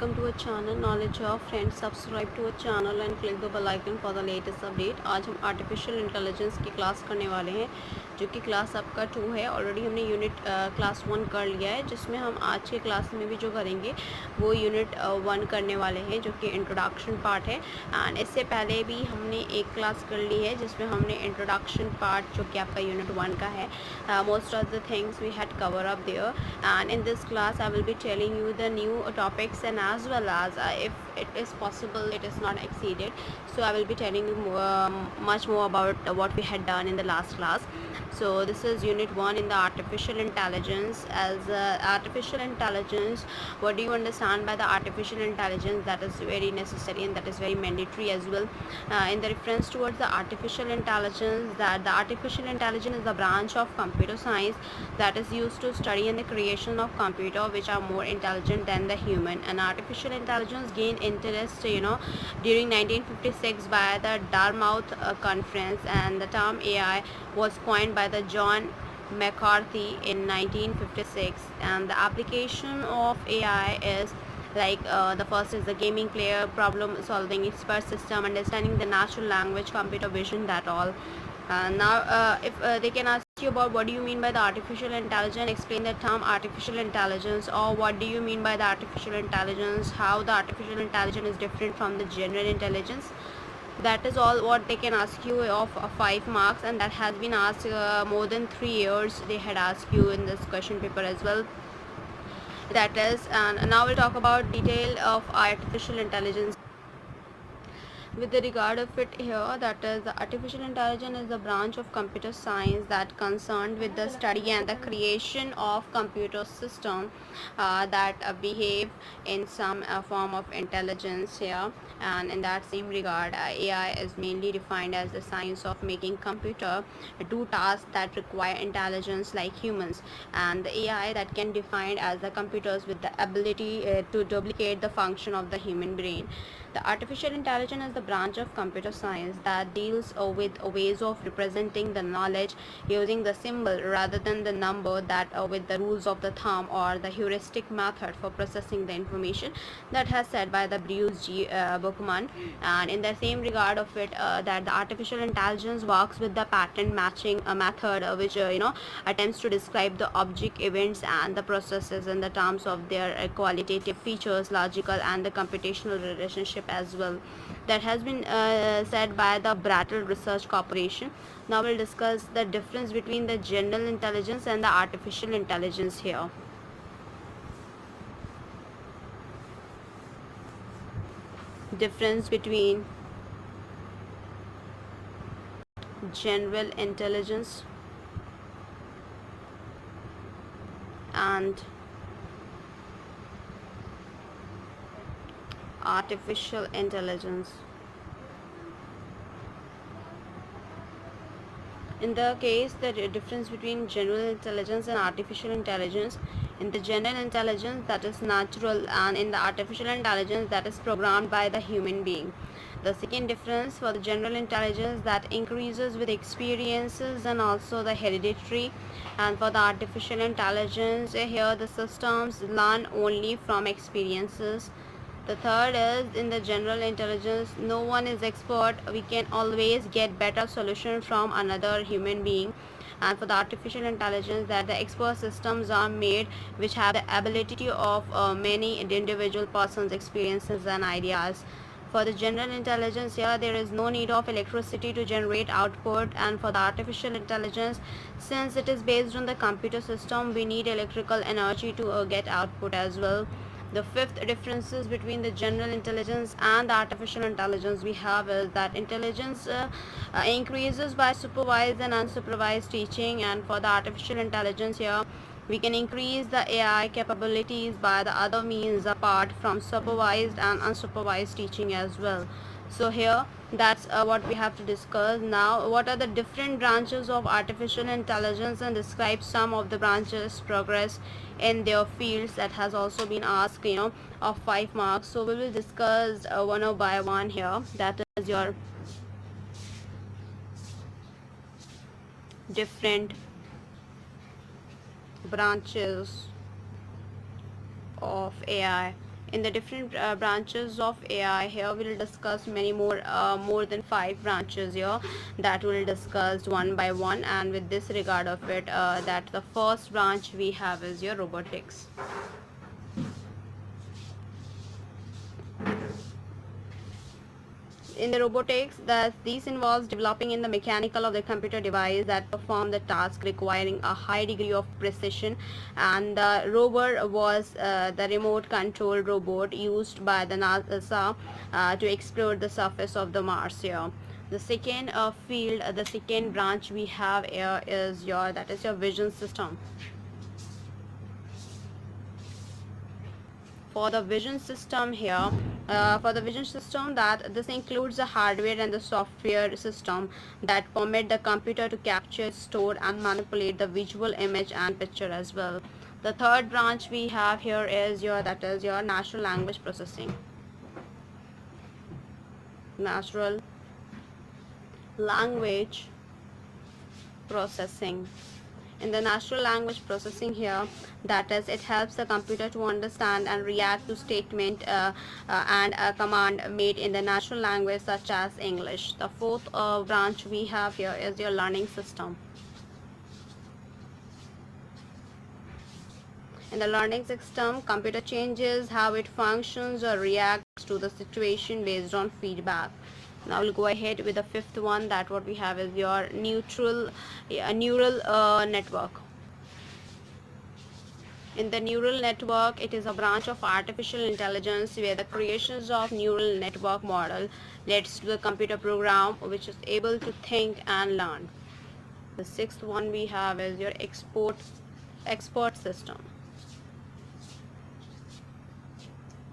welcome to our channel Knowledge of Friends. Subscribe to our channel and click the bell icon for the latest update. आज हम artificial intelligence की class करने वाले हैं, जो कि क्लास आपका 2 है। ऑलरेडी हमने यूनिट क्लास 1 कर लिया है, जिसमें हम आज के क्लास में भी जो करेंगे वो यूनिट 1 करने वाले हैं, जो कि इंट्रोडक्शन पार्ट है। एंड इससे पहले भी हमने एक क्लास कर ली है जिसमें हमने इंट्रोडक्शन पार्ट, जो कि आपका यूनिट 1 का है, most of the things we had cover up there. And in this class I will be telling you the new topics, and as well as if it is possible it is not exceeded, so I will be telling you much more about what we had done in the last class. So this is unit 1 in the artificial intelligence. As artificial intelligence, what do you understand by the artificial intelligence? That is very necessary and that is very mandatory as well. In the reference towards the artificial intelligence, that the artificial intelligence is the branch of computer science that is used to study in the creation of computer which are more intelligent than the human. And artificial intelligence gained interest during 1956 by the Dartmouth conference, and the term AI was coined by the John McCarthy in 1956. And the application of AI is like the first is the gaming player, problem solving, expert system, understanding the natural language, computer vision, that all. Now if they can ask you about what do you mean by the artificial intelligence, explain the term artificial intelligence, or what do you mean by the artificial intelligence, how the artificial intelligence is different from the general intelligence. That is all what they can ask you of 5 marks, and that has been asked more than 3 years. They had asked you in this question paper as well. That is, and now we'll talk about detail of artificial intelligence. With the regard of it here, that is, the artificial intelligence is the branch of computer science that concerned with the study and the creation of computer system that behave in some form of intelligence here. And in that same regard, AI is mainly defined as the science of making computer do tasks that require intelligence like humans, and the AI that can define as the computers with the ability to duplicate the function of the human brain. The artificial intelligence is the branch of computer science that deals with ways of representing the knowledge using the symbol rather than the number, that with the rules of the thumb or the heuristic method for processing the information, that has said by the Bruce G. Buchman. And in the same regard of it, that the artificial intelligence works with the pattern matching method, which attempts to describe the object, events, and the processes in the terms of their qualitative features, logical, and the computational relationship as well. That has been said by the Brattle Research Corporation. Now we'll discuss the difference between the general intelligence and the artificial intelligence here. Difference between general intelligence and artificial intelligence. In the case, the difference between general intelligence and artificial intelligence: in the general intelligence, that is natural, and in the artificial intelligence, that is programmed by the human being. The second difference: for the general intelligence, that increases with experiences and also the hereditary, and for the artificial intelligence, here the systems learn only from experiences. The third is, in the general intelligence, no one is expert. We can always get better solution from another human being. And for the artificial intelligence, that the expert systems are made which have the ability of many individual persons' experiences and ideas. For the general intelligence, here there is no need of electricity to generate output, and for the artificial intelligence, since it is based on the computer system, we need electrical energy to get output as well. The fifth differences between the general intelligence and the artificial intelligence we have is that intelligence increases by supervised and unsupervised teaching, and for the artificial intelligence here, we can increase the AI capabilities by the other means apart from supervised and unsupervised teaching as well. So here, that's what we have to discuss. Now, what are the different branches of artificial intelligence, and describe some of the branches progress in their fields. That has also been asked of 5 marks. So we will discuss one by one here. That is your different branches of AI. In the different branches of AI, here we'll discuss many more than 5 branches here that we'll discuss one by one. And with this regard of it, that the first branch we have is your robotics. In the robotics, these involves developing in the mechanical of the computer device that perform the task requiring a high degree of precision. And the rover was the remote control robot used by the NASA to explore the surface of the Mars here. The second the second branch we have here is your vision system. For the vision system here, for the vision system, that this includes the hardware and the software system that permit the computer to capture, store and manipulate the visual image and picture as well. The third branch we have here is your natural language processing. Natural language processing. In the natural language processing here, that is, it helps the computer to understand and react to statement and a command made in the natural language such as English. The fourth branch we have here is your learning system. In the learning system, computer changes how it functions or reacts to the situation based on feedback. Now we'll go ahead with the fifth one. That what we have is your neural network. In the neural network, it is a branch of artificial intelligence where the creations of neural network model leads to the computer program which is able to think and learn. The sixth one we have is your expert system.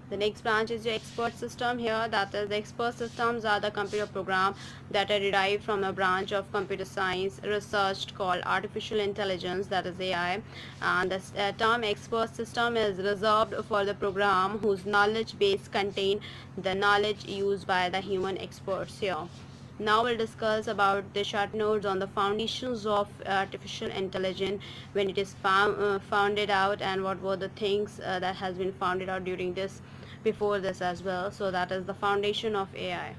The next branch is your expert system here. That is, the expert systems are the computer program that are derived from a branch of computer science research called artificial intelligence, that is AI. And the term expert system is reserved for the program whose knowledge base contain the knowledge used by the human experts here. Now we'll discuss about the short notes on the foundations of artificial intelligence, when it is founded out, and what were the things that has been founded out during this, before this as well. So that is the foundation of AI.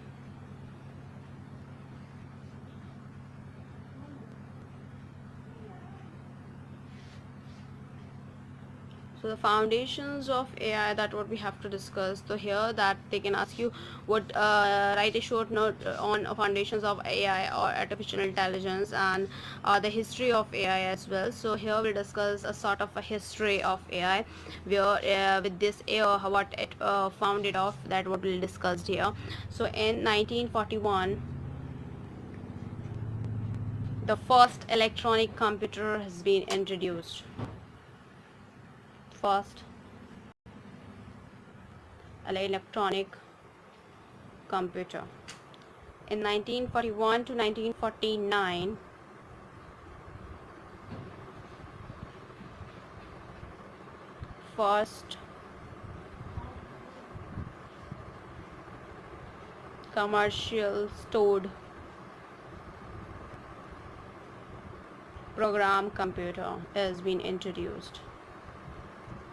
So the foundations of AI, that what we have to discuss. So here that they can ask you what write a short note on foundations of AI or artificial intelligence, and the history of AI as well. So here we'll discuss a sort of a history of AI, where with this AI what it founded off, that what we'll discuss here. So in 1941, the first electronic computer has been introduced. First electronic computer. In 1941 to 1949, first commercial stored program computer has been introduced.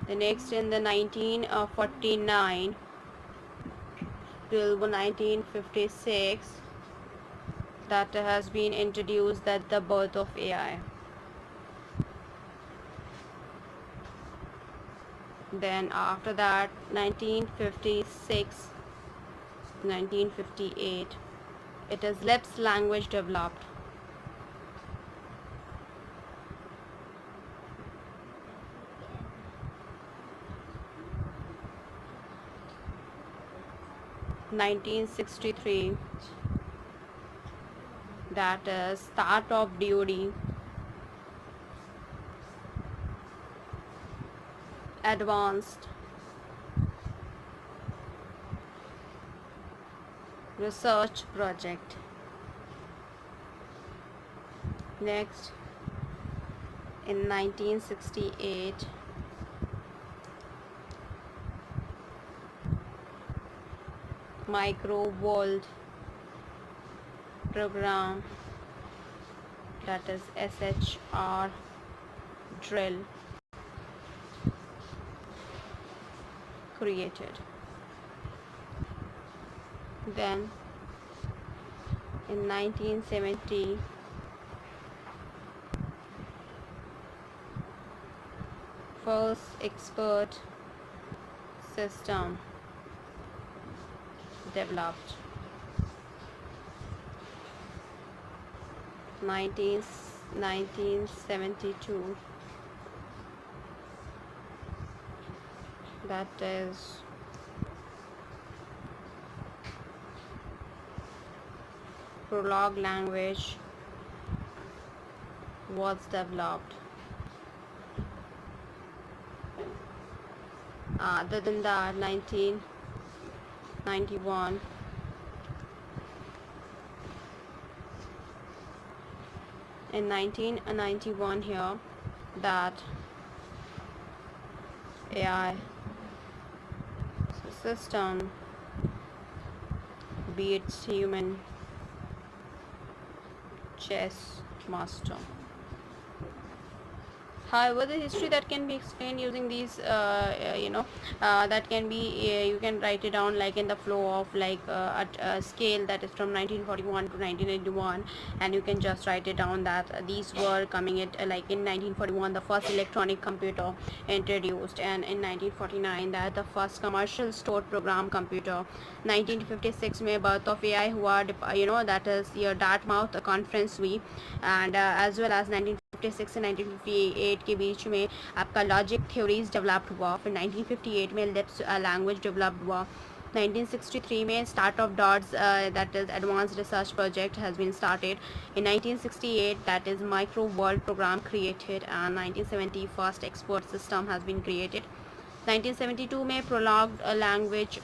The next, in the 1949 till 1956, that has been introduced, that the birth of AI. Then after that, 1956, 1958, it is Lisp language developed. In 1963, that is start of DoD, Advanced Research Project. Next, in 1968, Micro World Program, that is SHR drill. created. Then in 1970, first expert system developed. 1972, that is Prolog language was developed. Other than that, 1991, in 1991 here, that AI system beats human chess master. However, the history that can be explained using these, that can be, you can write it down like in the flow of like at a scale that is from 1941 to 1981, and you can just write it down that these were coming at like in 1941 the first electronic computer introduced, and in 1949 that the first commercial stored program computer. 1956 में birth of AI हुआ, that is your Dartmouth conference हुई, and as well as 1956 से 1958 के बीच में आपका logic theories develop हुआ, फिर 1958 में लिप्स लैंग्वेज डेवलप हुआ, 1963 में start of dots that is advance research project has been started, in 1968 that is micro world program created, and 1970 first expert system has been created, 1972 में prologue language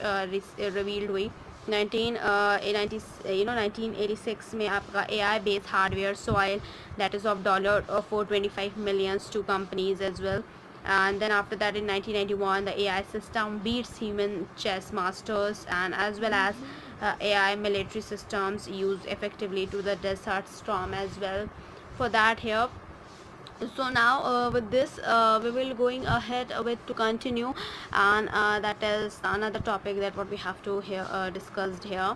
revealed हुई, 1986 में आपका AI based hardware soil that is of $425 million to companies as well, and then after that in 1991 the AI system beats human chess masters, and as well as AI military systems used effectively to the Desert Storm as well. For that here, so now with this we will going ahead with to continue, and that is another topic that what we have to here discussed here,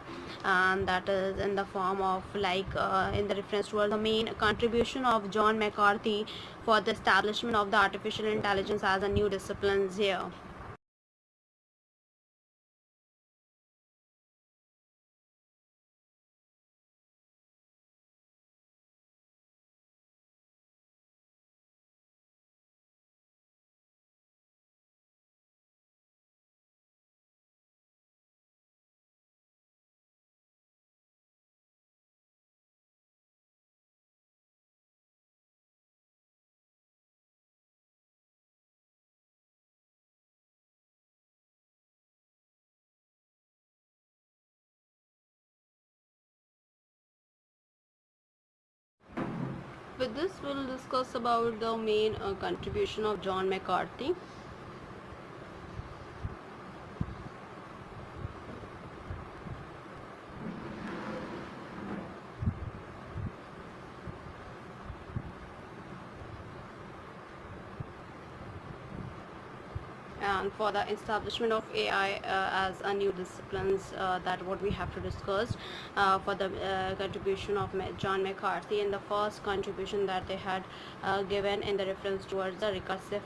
and that is in the form of like in the reference to the main contribution of John McCarthy for the establishment of the artificial intelligence as a new discipline here. With this, we'll discuss about the main contribution of John McCarthy. And for the establishment of AI as a new disciplines, that what we have to discuss for the contribution of John McCarthy, and the first contribution that they had given in the reference towards the recursive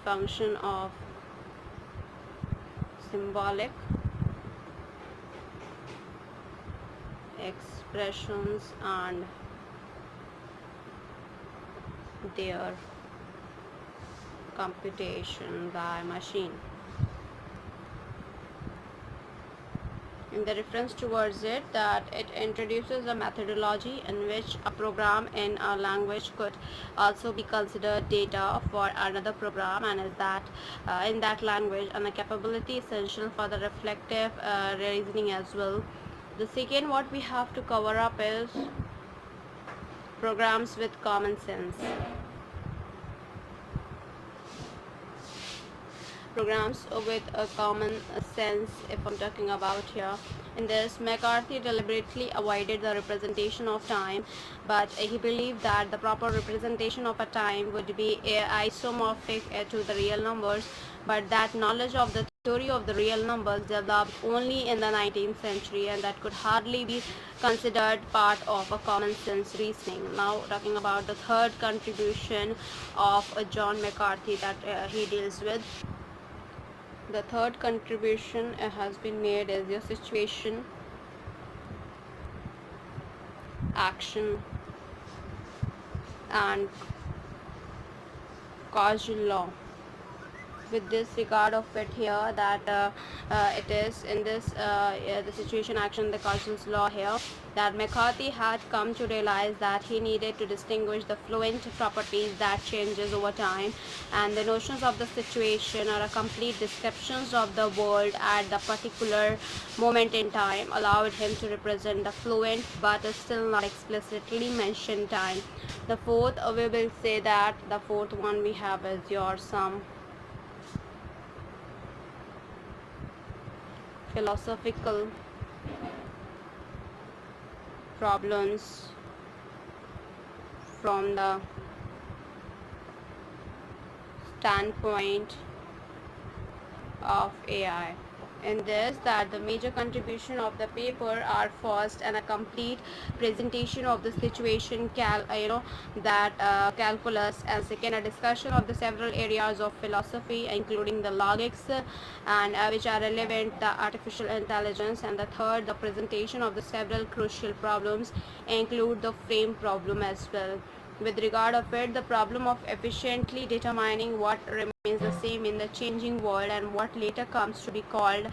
function of symbolic expressions and their computation by machine. In the reference towards it, that it introduces a methodology in which a program in a language could also be considered data for another program, and is that in that language, and a capability essential for the reflective reasoning as well. The second what we have to cover up is programs with common sense. Programs with a common sense, if I'm talking about here, In this, McCarthy deliberately avoided the representation of time, but he believed that the proper representation of a time would be isomorphic to the real numbers, but that knowledge of the theory of the real numbers developed only in the 19th century, and that could hardly be considered part of a common sense reasoning. Now, talking about the third contribution of John McCarthy that he deals with. The third contribution has been made is your situation, action, and causal law. With this regard of it here, that it is in this the situation, action, the causal law here, that McCarthy had come to realize that he needed to distinguish the fluent properties that changes over time, and the notions of the situation are a complete descriptions of the world at the particular moment in time, allowed him to represent the fluent but still not explicitly mentioned time. The fourth, we will say that the fourth one we have is your some philosophical problems from the standpoint of AI. In this, that the major contribution of the paper are first and a complete presentation of the situation calculus, and second a discussion of the several areas of philosophy including the logics and which are relevant the artificial intelligence, and the third the presentation of the several crucial problems include the frame problem as well. With regard of it, the problem of efficiently determining what remains the same in the changing world and what later comes to be called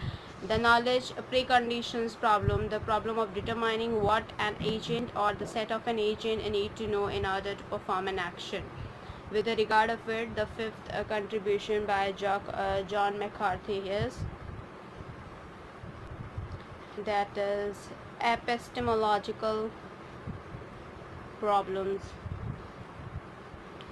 the knowledge preconditions problem, the problem of determining what an agent or the set of an agent need to know in order to perform an action. With regard of it, the fifth contribution by John McCarthy is that is epistemological problems.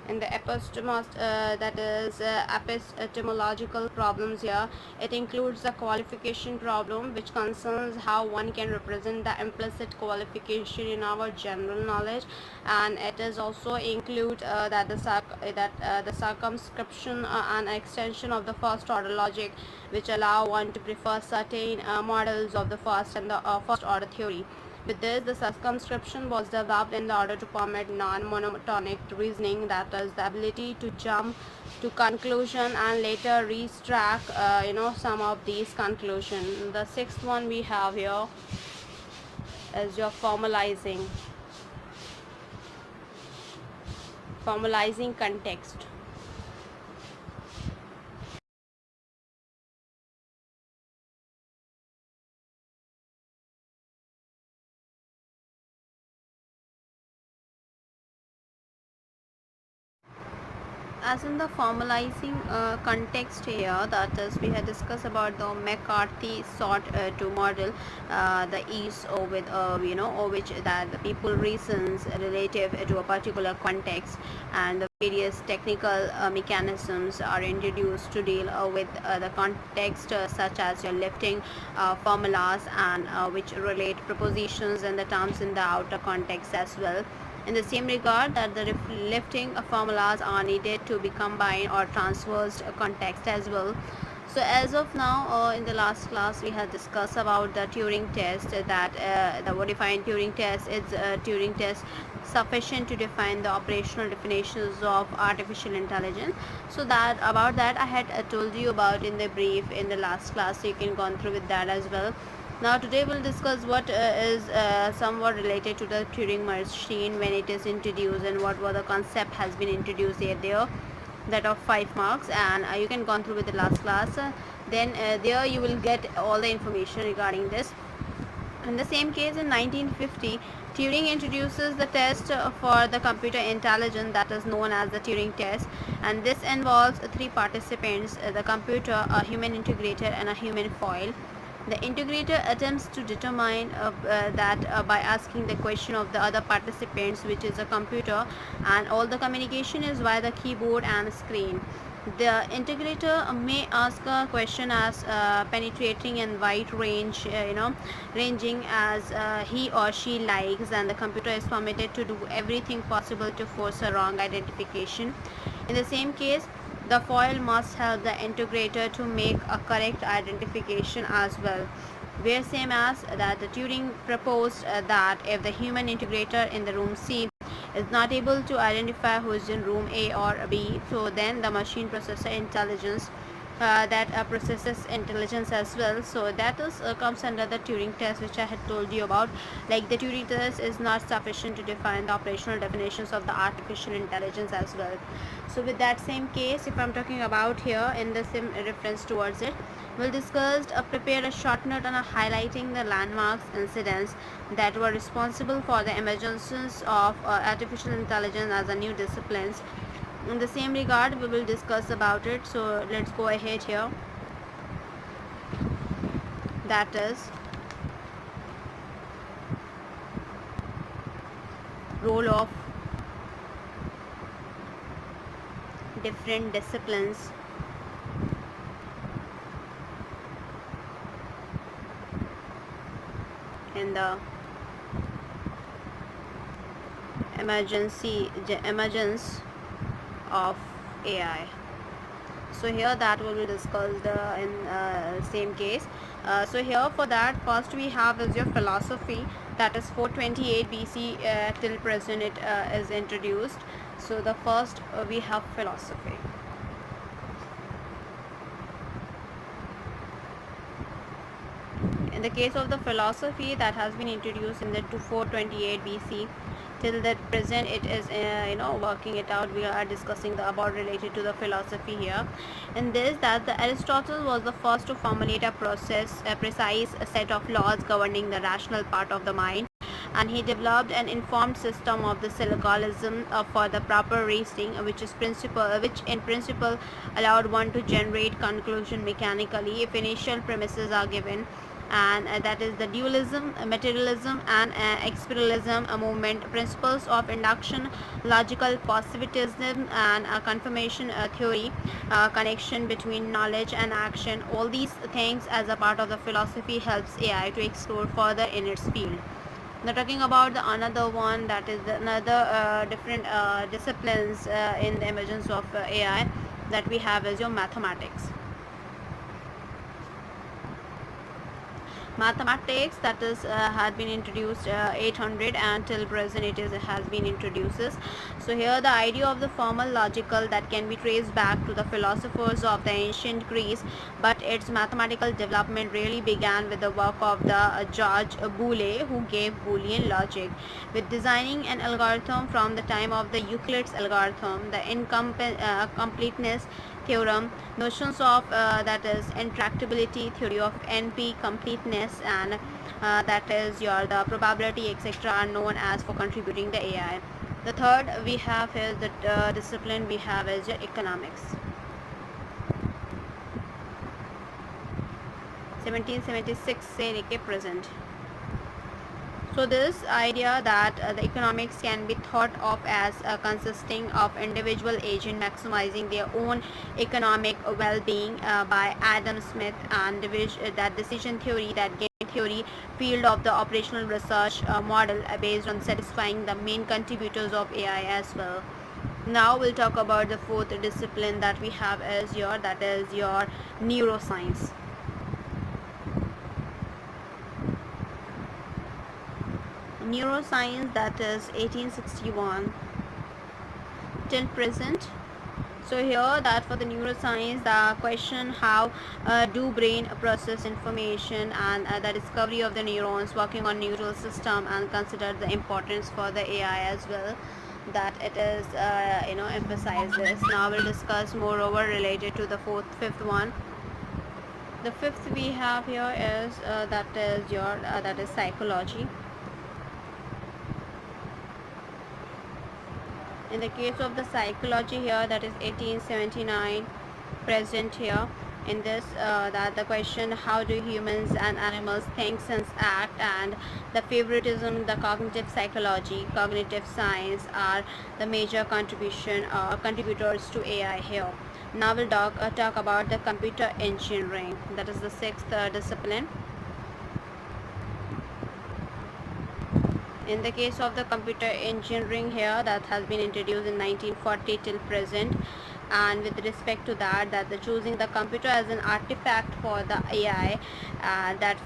In the epistemological problems here, it includes the qualification problem, which concerns how one can represent the implicit qualification in our general knowledge, and it is also include the circumscription and extension of the first order logic, which allow one to prefer certain models of the first and the first order theory. With this, the circumscription was developed in order to permit non-monotonic reasoning, that is, the ability to jump to conclusion and later retract, some of these conclusions. The sixth one we have here is your formalizing context. As in the formalizing context here, that is, we had discussed about the McCarthy sought to model the ease or with or which that the people reasons relative to a particular context, and the various technical mechanisms are introduced to deal with the context, such as your lifting formulas, and which relate propositions and the terms in the outer context as well. In the same regard, that the lifting formulas are needed to be combined or transversed context as well. So as of now, in the last class we had discussed about the Turing test, that the defined Turing test is Turing test sufficient to define the operational definitions of artificial intelligence. So that about that I had told you about in the brief in the last class, so you can go through with that as well. Now today we'll discuss what is somewhat related to the Turing machine when it is introduced, and what the concept has been introduced there, that of 5 marks, and you can go through with the last class. Then there you will get all the information regarding this. In the same case, in 1950, Turing introduces the test for the computer intelligence that is known as the Turing test, and this involves 3 participants, the computer, a human integrator, and a human foil. The integrator attempts to determine that by asking the question of the other participants, which is a computer, and all the communication is via the keyboard and screen. The integrator may ask a question as penetrating and wide range, ranging as he or she likes, and the computer is permitted to do everything possible to force a wrong identification. In the same case, the foil must help the integrator to make a correct identification as well. Where same as that the Turing proposed that if the human integrator in the room C is not able to identify who is in room A or B, so then the machine processor intelligence that processes intelligence as well. So that is comes under the Turing test, which I had told you about. Like the Turing test is not sufficient to define the operational definitions of the artificial intelligence as well. So with that same case, if I'm talking about here in the same reference towards it, we'll discuss prepare a short note on highlighting the landmarks incidents that were responsible for the emergence of artificial intelligence as a new discipline. In the same regard, we will discuss about it. So let's go ahead here. That is role of different disciplines in the emergence of AI. So here that will be discussed in same case. So here for that, first we have is your philosophy, that is 428 BC till present it is introduced. So the first we have philosophy. In the case of the philosophy that has been introduced in the 428 BC till the present it is working it out. We are discussing the about related to the philosophy here. In this, that the Aristotle was the first to formulate a precise set of laws governing the rational part of the mind, and he developed an informed system of the syllogism for the proper reasoning, which in principle allowed one to generate conclusion mechanically if initial premises are given, and that is the dualism, materialism, and experientialism movement, principles of induction, logical positivism, and confirmation theory, connection between knowledge and action. All these things as a part of the philosophy helps AI to explore further in its field. Now talking about the another one, that is another different disciplines in the emergence of AI, that we have is your mathematics. Mathematics, that is had been introduced 800 and till present it has been introduced. So here the idea of the formal logical that can be traced back to the philosophers of the ancient Greece, but its mathematical development really began with the work of the George Boole, who gave Boolean logic, with designing an algorithm from the time of the Euclid's algorithm, the incompleteness theorem, notions of that is intractability, theory of NP, completeness, and that is your the probability, etc., are known as for contributing the AI. The third we have is the discipline we have is your economics. 1776 से लेके present. So this idea that the economics can be thought of as consisting of individual agent maximizing their own economic well-being by Adam Smith, and that decision theory, that game theory field of the operational research model based on satisfying the main contributors of AI as well. Now we'll talk about the fourth discipline that we have as that is your neuroscience. Neuroscience, that is 1861 till present. So here that for the neuroscience, the question how do brain process information, and the discovery of the neurons working on neural system, and consider the importance for the AI as well, that it is emphasizes. Now we'll discuss moreover related to the fifth one. The fifth we have here is that is psychology. In the case of the psychology here, that is 1879 present here. In this that the question how do humans and animals think, sense, act, and the favoritism, the cognitive psychology, cognitive science are the major contributors to AI here. Now we'll talk about the computer engineering. That is the sixth discipline. In the case of the computer engineering here, that has been introduced in 1940 till present, and with respect to that the choosing the computer as an artifact for the AI, that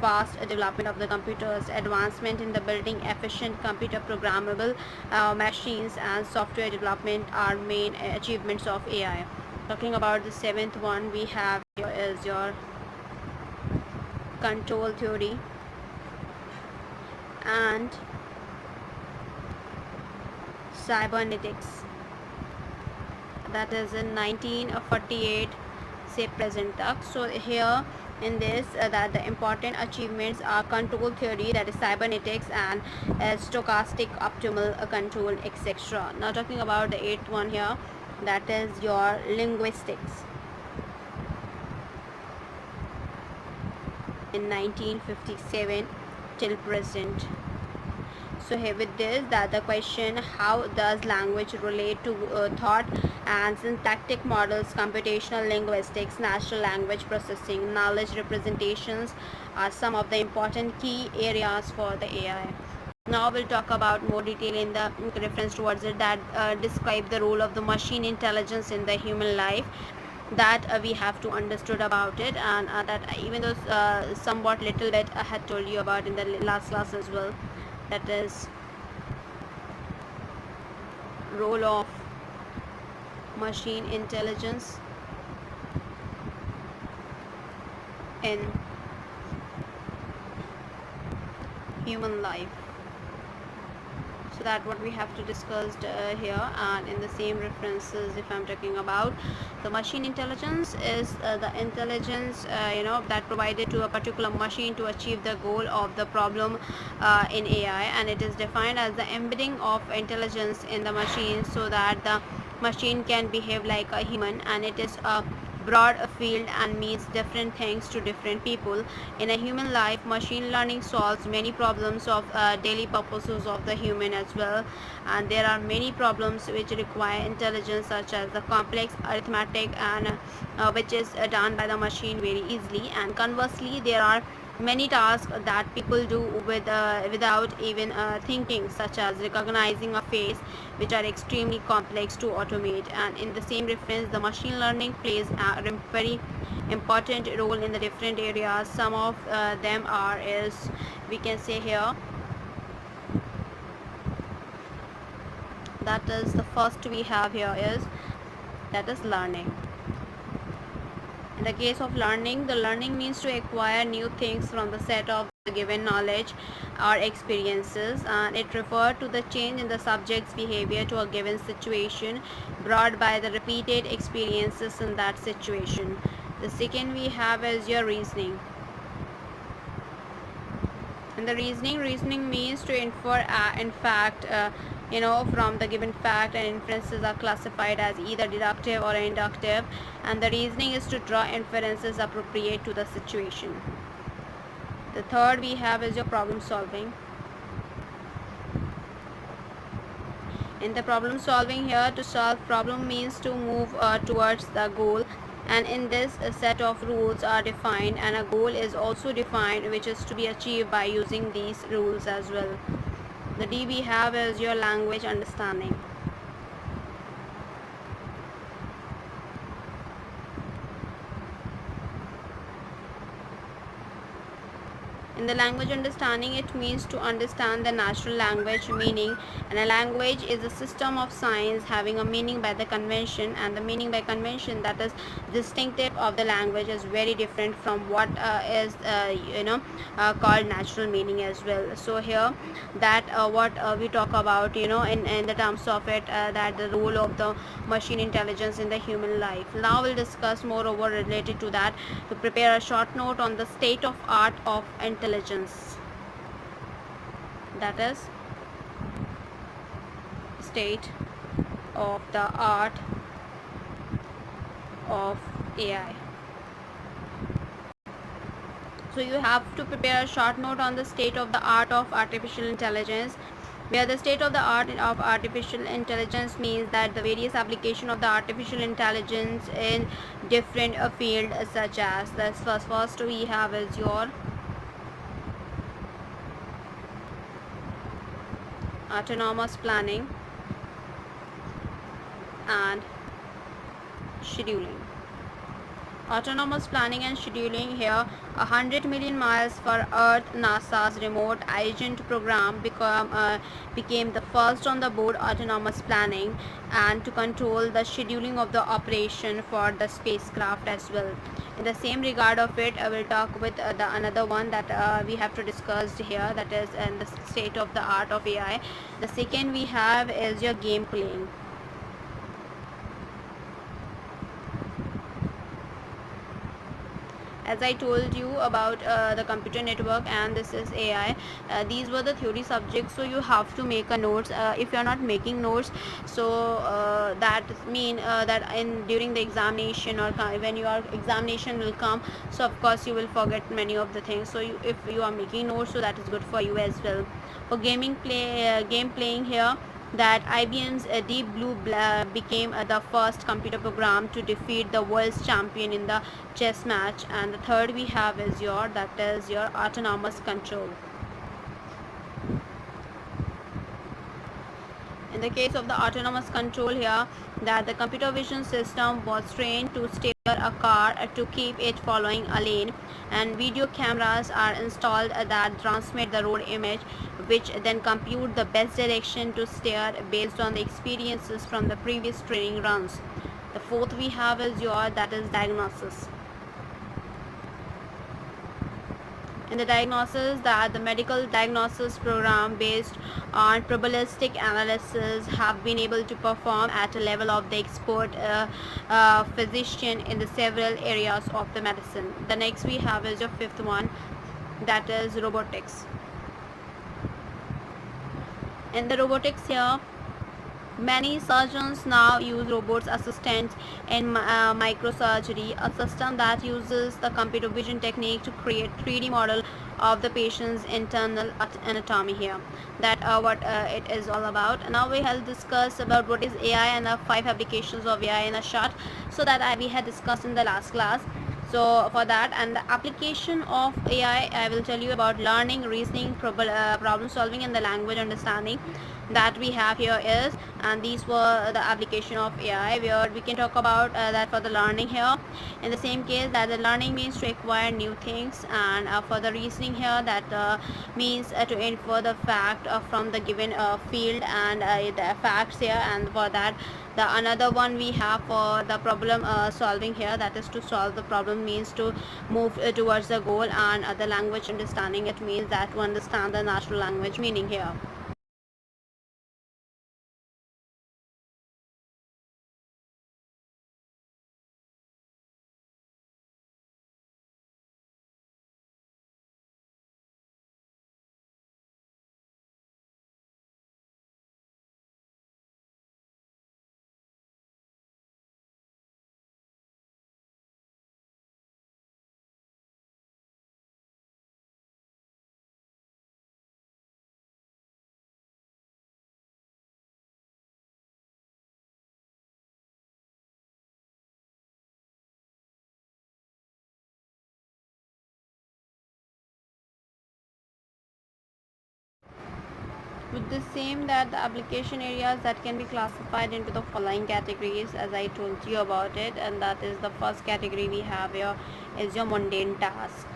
fast development of the computers, advancement in the building efficient computer programmable machines, and software development are main achievements of AI. Talking about the seventh one, we have here is your control theory and cybernetics. That is in 1948 से present तक. So here in this that the important achievements are control theory, that is cybernetics, and stochastic optimal control, etc. Now talking about the eighth one here, that is your linguistics in 1957 till present. So here with this, that the question, how does language relate to thought, and syntactic models, computational linguistics, natural language processing, knowledge representations are some of the important key areas for the AI. Now we'll talk about more detail in the reference towards it, that describe the role of the machine intelligence in the human life, that we have to understood about it, and that even though somewhat little bit I had told you about in the last class as well, that is role of machine intelligence in human life. So that what we have to discuss here, and in the same references, if I'm talking about the machine intelligence, is the intelligence that provided to a particular machine to achieve the goal of the problem in AI, and it is defined as the embedding of intelligence in the machine so that the machine can behave like a human, and it is a broad field and means different things to different people. In a human life, machine learning solves many problems of daily purposes of the human as well, and there are many problems which require intelligence, such as the complex arithmetic, and which is done by the machine very easily, and conversely there are many tasks that people do without even thinking, such as recognizing a face, which are extremely complex to automate. And in the same reference, the machine learning plays a very important role in the different areas. Some of them are, is we can say here, that is the first we have here is, that is learning. In the case of learning, the learning means to acquire new things from the set of the given knowledge or experiences, and it refers to the change in the subject's behavior to a given situation brought by the repeated experiences in that situation. The second we have is your reasoning. And the reasoning means to infer in fact, from the given fact, and inferences are classified as either deductive or inductive, and the reasoning is to draw inferences appropriate to the situation. The third we have is your problem solving. In the problem solving here, to solve problem means to move towards the goal, and in this a set of rules are defined, and a goal is also defined, which is to be achieved by using these rules as well. The D we have is your language understanding. In the language understanding, it means to understand the natural language meaning, and a language is a system of signs having a meaning by the convention, and the meaning by convention that is distinctive of the language is very different from what is called natural meaning as well. So here, that what we talk about, in the terms of it, that the role of the machine intelligence in the human life. Now we'll discuss moreover related to that, to prepare a short note on the state of art of intelligence. That is state of the art of AI. So you have to prepare a short note on the state of the art of artificial intelligence, where the state of the art of artificial intelligence means that the various application of the artificial intelligence in different field, such as the first we have is your autonomous planning and scheduling. Autonomous planning and scheduling here, 100 million miles for Earth. NASA's remote agent program became the first on the board autonomous planning and to control the scheduling of the operation for the spacecraft as well. In the same regard of it, I will talk with the another one that we have to discuss here, that is in the state of the art of AI. The second we have is your game playing. As I told you about the computer network, and this is AI. These were the theory subjects, so you have to make a notes. If you are not making notes, so that mean that in during the examination or when your examination will come, so of course you will forget many of the things. So if you are making notes, so that is good for you as well. For game playing here, that IBM's Deep Blue became the first computer program to defeat the world's champion in the chess match. And the third we have is your autonomous control. In the case of the autonomous control here, that the computer vision system was trained to steer a car to keep it following a lane, and video cameras are installed that transmit the road image, which then compute the best direction to steer based on the experiences from the previous training runs. The fourth we have is diagnosis. In the diagnosis, that the medical diagnosis program based on probabilistic analysis have been able to perform at a level of the expert physician in the several areas of the medicine. The next we have is your fifth one, that is robotics. In the robotics here, many surgeons now use robots assistants in microsurgery, a system that uses the computer vision technique to create 3D model of the patient's internal anatomy here. That what it is all about. Now we have discussed about what is AI and 5 applications of AI in a short, so that we had discussed in the last class. So for that and the application of AI, I will tell you about learning, reasoning, problem solving, and the language understanding that we have here is, and these were the application of AI, where we can talk about that for the learning here. In the same case, that the learning means to acquire new things, and for the reasoning here, that means to infer the fact from the given field and the facts here. And for that, the another one we have for the problem solving here, that is to solve the problem means to move towards the goal, and the language understanding, it means that to understand the natural language meaning here. With the same, that the application areas that can be classified into the following categories, as I told you about it, and that is the first category we have here is your mundane task.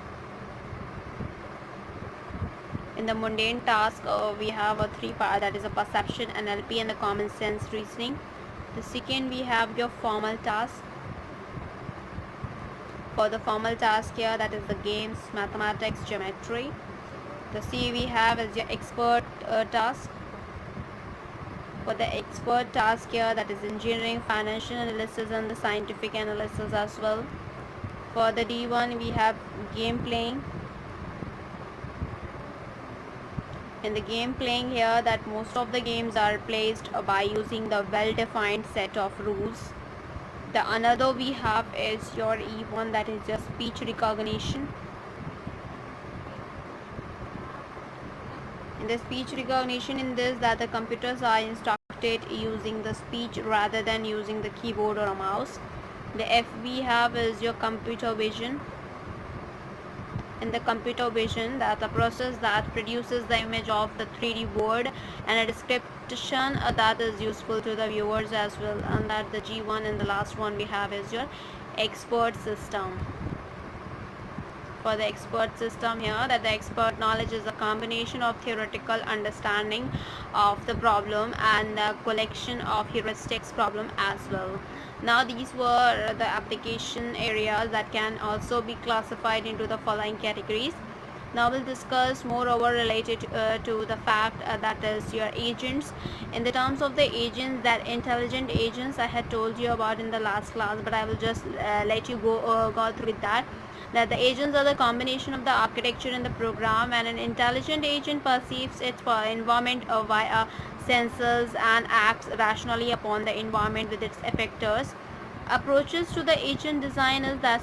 In the mundane task, we have a three part, that is a perception, NLP, and the common sense reasoning. The second we have your formal task. For the formal task here, that is the games, mathematics, geometry. The C we have is your expert task. For the expert task here, that is engineering, financial analysis, and the scientific analysis as well. For the D1 we have game playing. In the game playing here, that most of the games are played by using the well-defined set of rules. The another we have is your E1, that is your speech recognition. In the speech recognition, in this that the computers are instructed using the speech rather than using the keyboard or a mouse. The F we have is your computer vision. In the computer vision, that the process that produces the image of the 3D board and a description that is useful to the viewers as well. And that the G1 and the last one we have is your expert system. For the expert system here, that the expert knowledge is a combination of theoretical understanding of the problem and the collection of heuristics problem as well. Now these were the application areas that can also be classified into the following categories. Now we'll discuss moreover related to the fact that is your agents. In the terms of the agents, that intelligent agents I had told you about in the last class, but I will just let you go through with that the agents are the combination of the architecture and the program, and an intelligent agent perceives its environment via sensors and acts rationally upon the environment with its effectors. Approaches to the agent design is the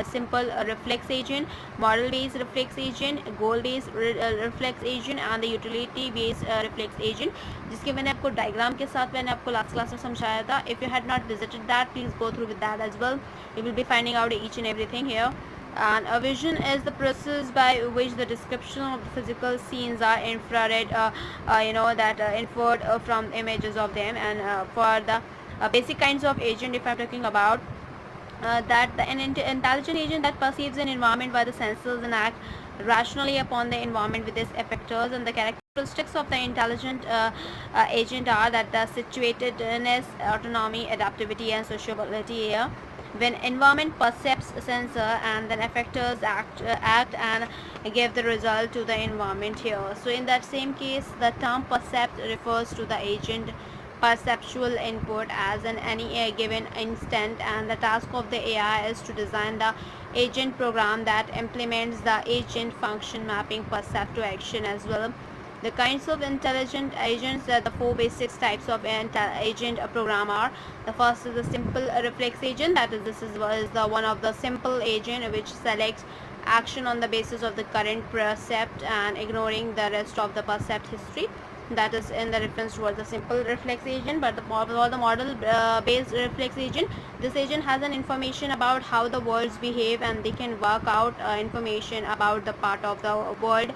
simple reflex agent, model based reflex agent, goal based reflex agent and the utility based reflex agent, जिसके मैंने आपको diagram के साथ मैंने आपको last class में समझाया था. If you had not visited that, please go through with that as well. You will be finding out each and everything here. And a vision is the process by which the description of the physical scenes are infrared, inferred from images of them. And for the basic kinds of agent, if I'm talking about an intelligent agent that perceives an environment by the senses and act rationally upon the environment with its effectors. And the characteristics of the intelligent agent are that the situatedness, autonomy, adaptivity and sociability here. When environment percepts sensor and then effectors act and give the result to the environment here. So in that same case, the term percept refers to the agent perceptual input as in any given instant, and the task of the AI is to design the agent program that implements the agent function mapping percept to action as well. The kinds of intelligent agents, the four basic types of agent program are: the first is the simple reflex agent, that is the one of the simple agent which selects action on the basis of the current percept and ignoring the rest of the percept history. That is in the reference towards the simple reflex agent. But the model based reflex agent, this agent has an information about how the worlds behave, and they can work out information about the part of the world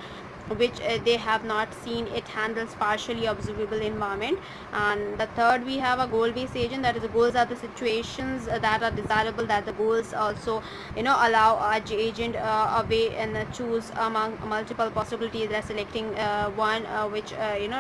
which they have not seen. It handles partially observable environment. And the third, we have a goal based agent, that is the goals are the situations that are desirable, that the goals also allow a agent a way and choose among multiple possibilities, they're selecting one which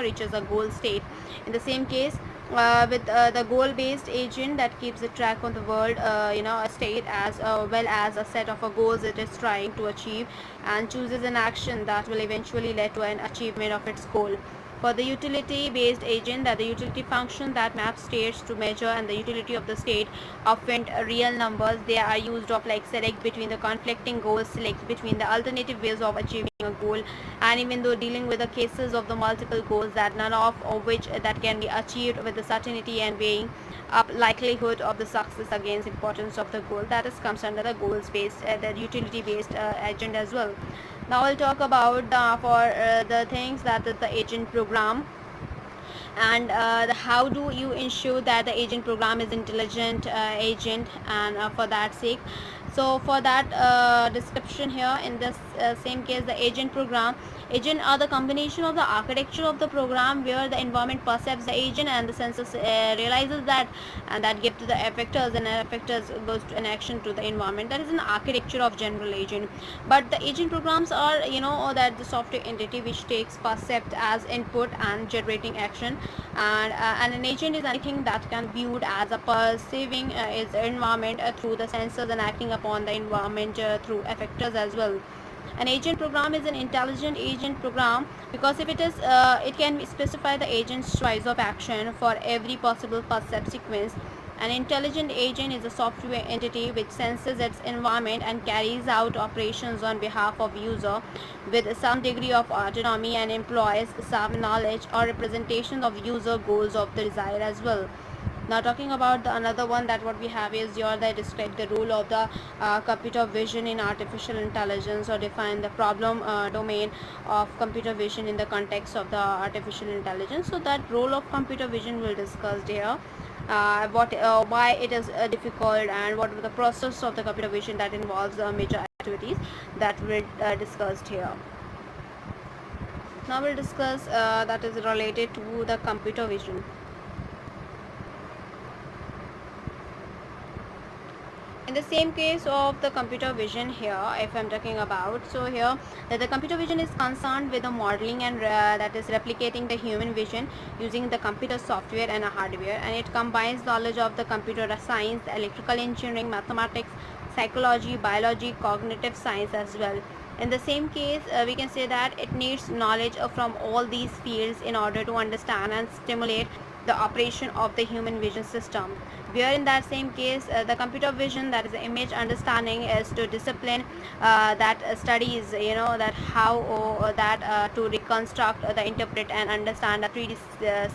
reaches a goal state. In the same case, with the goal based agent, that keeps a track on the world a state as well as a set of goals it is trying to achieve, and chooses an action that will eventually lead to an achievement of its goal. For the utility based agent, that the utility function that maps states to measure and the utility of the state often real numbers. They are used of like select between the conflicting goals, select between the alternative ways of achieving a goal, and even though dealing with the cases of the multiple goals, that none of which that can be achieved with the certainty, and weighing up likelihood of the success against importance of the goal, that is comes under the goals based the utility based agent as well. Now I'll talk about the things that is the agent program, and how do you ensure that the agent program is intelligent agent. And for that sake, so for that description here, in this same case, the agent program, agent are the combination of the architecture of the program where the environment perceives the agent and the sensors realizes that, and that give to the effectors, and effectors goes to an action to the environment. That is an architecture of general agent. But the agent programs are that the software entity which takes percept as input and generating action. And an agent is anything that can be viewed as a perceiving its environment through the sensors and acting upon the environment through effectors as well. An agent program is an intelligent agent program because if it is it can specify the agent's choice of action for every possible percept sequence. An intelligent agent is a software entity which senses its environment and carries out operations on behalf of user with some degree of autonomy, and employs some knowledge or representation of user goals of the desire as well. Now talking about the another one, that what we have is your that describe the role of the computer vision in artificial intelligence, or define the problem domain of computer vision in the context of the artificial intelligence. So that role of computer vision will discussed here. Why it is difficult, and what the process of the computer vision that involves major activities that will discussed here. Now we'll discuss that is related to the computer vision. In the same case of the computer vision here, if I'm talking about, so here that the computer vision is concerned with the modeling and that is replicating the human vision using the computer software and hardware, and it combines knowledge of the computer science, electrical engineering, mathematics, psychology, biology, cognitive science as well. In the same case, we can say that it needs knowledge from all these fields in order to understand and stimulate the operation of the human vision system. Where in that same case, the computer vision, that is the image understanding, is to discipline that studies, that how to reconstruct, the interpret and understand the 3D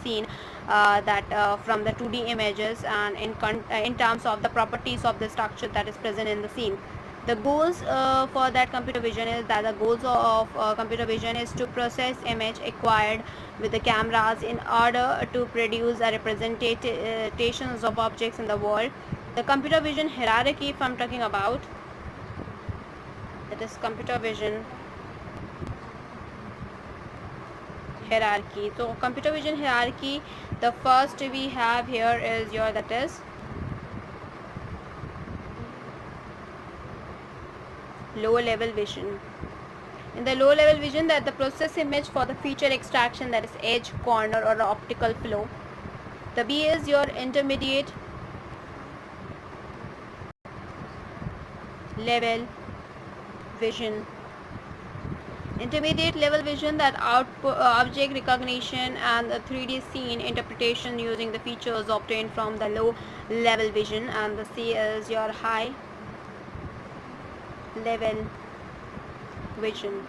scene, that from the 2D images, and in terms of the properties of the structure that is present in the scene. The goals for that computer vision is that the goals of computer vision is to process image acquired with the cameras in order to produce a representations of objects in the world. The computer vision hierarchy, if I'm talking about, that is computer vision hierarchy. So computer vision hierarchy, the first we have here is your, that is low level vision. In the low level vision, that the process image for the feature extraction, that is edge, corner or optical flow. The B is your intermediate level vision. Intermediate level vision, that object recognition and the 3D scene interpretation using the features obtained from the low level vision. And the C is your high level vision.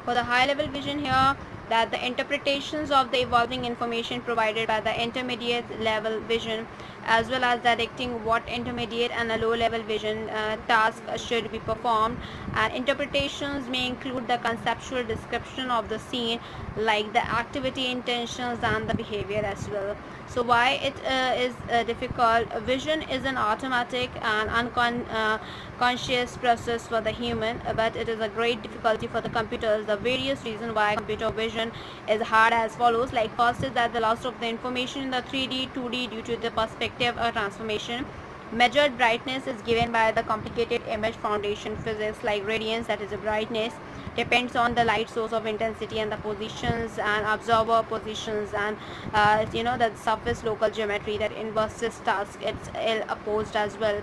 For the high level vision here, that the interpretations of the evolving information provided by the intermediate level vision, as well as directing what intermediate and a low level vision task should be performed. And interpretations may include the conceptual description of the scene, like the activity, intentions and the behavior as well. So why it is difficult? Vision is an automatic and unconscious process for the human, but it is a great difficulty for the computers. The various reasons why computer vision is hard as follows. Like first is that the loss of the information in the 3D 2D due to the perspective transformation. Measured brightness is given by the complicated image foundation physics, like radiance, that is a brightness depends on the light source of intensity and the positions and observer positions, and the surface local geometry that inverses task, it's L opposed as well.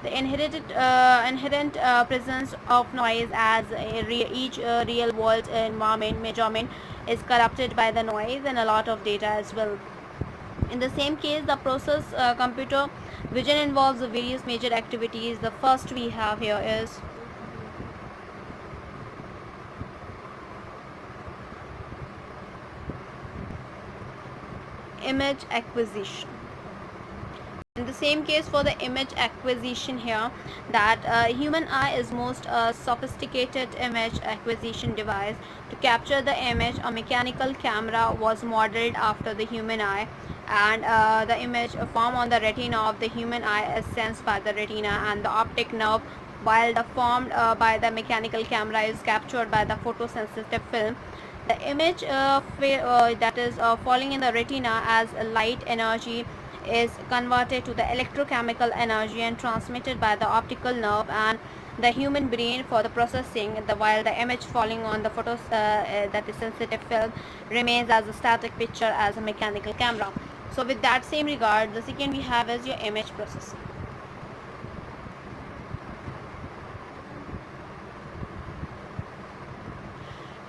The inherent presence of noise as each real world environment measurement is corrupted by the noise and a lot of data as well. In the same case, the process computer vision involves the various major activities. The first we have here is image acquisition. In the same case, for the image acquisition here, that human eye is most sophisticated image acquisition device. To capture the image, a mechanical camera was modeled after the human eye, and the image formed on the retina of the human eye is sensed by the retina and the optic nerve, while the formed by the mechanical camera is captured by the photosensitive film. The image that is falling in the retina as light energy is converted to the electrochemical energy and transmitted by the optical nerve and the human brain for the processing, while the image falling on the that is sensitive film remains as a static picture as a mechanical camera. So with that same regard, the second we have is your image processing.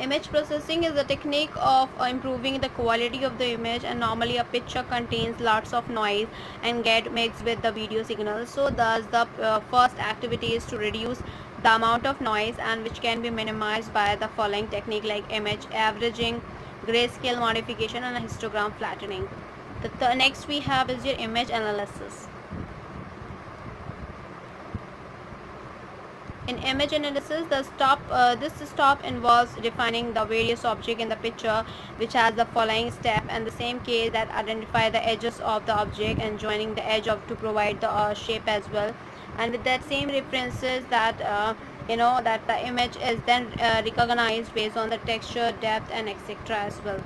Image processing is a technique of improving the quality of the image, and normally a picture contains lots of noise and get mixed with the video signal. So thus the first activity is to reduce the amount of noise, and which can be minimized by the following technique, like image averaging, grayscale modification and histogram flattening. The next we have is your image analysis. In image analysis, this stop involves defining the various objects in the picture, which has the following step, and the same case that identify the edges of the object and joining the edge of to provide the shape as well. And with that same references that that the image is then recognized based on the texture, depth, and etc. as well.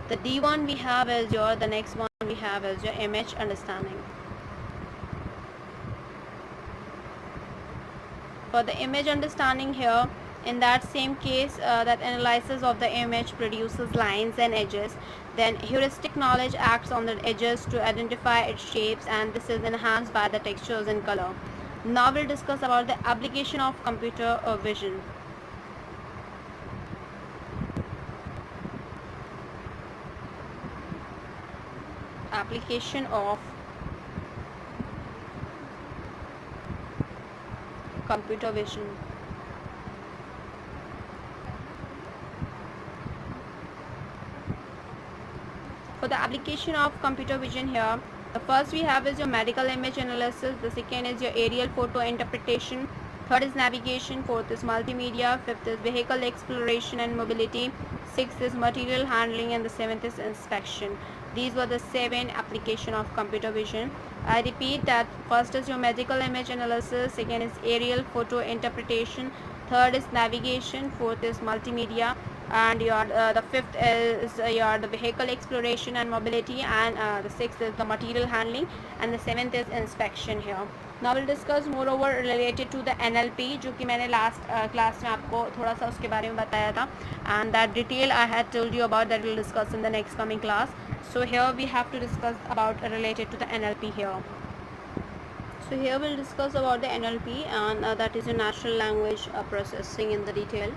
The D1 we have is your the next one we have is your image understanding. For the image understanding here, in that same case, that analysis of the image produces lines and edges, then heuristic knowledge acts on the edges to identify its shapes, and this is enhanced by the textures and color. Now we'll discuss about the application of computer vision. Application of computer vision. For the application of computer vision here, the first we have is your medical image analysis, the second is your aerial photo interpretation, third is navigation, fourth is multimedia, fifth is vehicle exploration and mobility, sixth is material handling, and the seventh is inspection. These were the 7 application of computer vision. I repeat that first is your medical image analysis, second is aerial photo interpretation, third is navigation, fourth is multimedia, and your the fifth is your the vehicle exploration and mobility, and the sixth is the material handling, and the seventh is inspection here. Now we'll discuss moreover related to the NLP, जो कि मैंने last class में आपको थोड़ा सा उसके बारे में बताया था, and that detail I had told you about that we'll discuss in the next coming class. So here we have to discuss about related to the NLP here. So here we'll discuss about the NLP, and that is a natural language processing in the detail.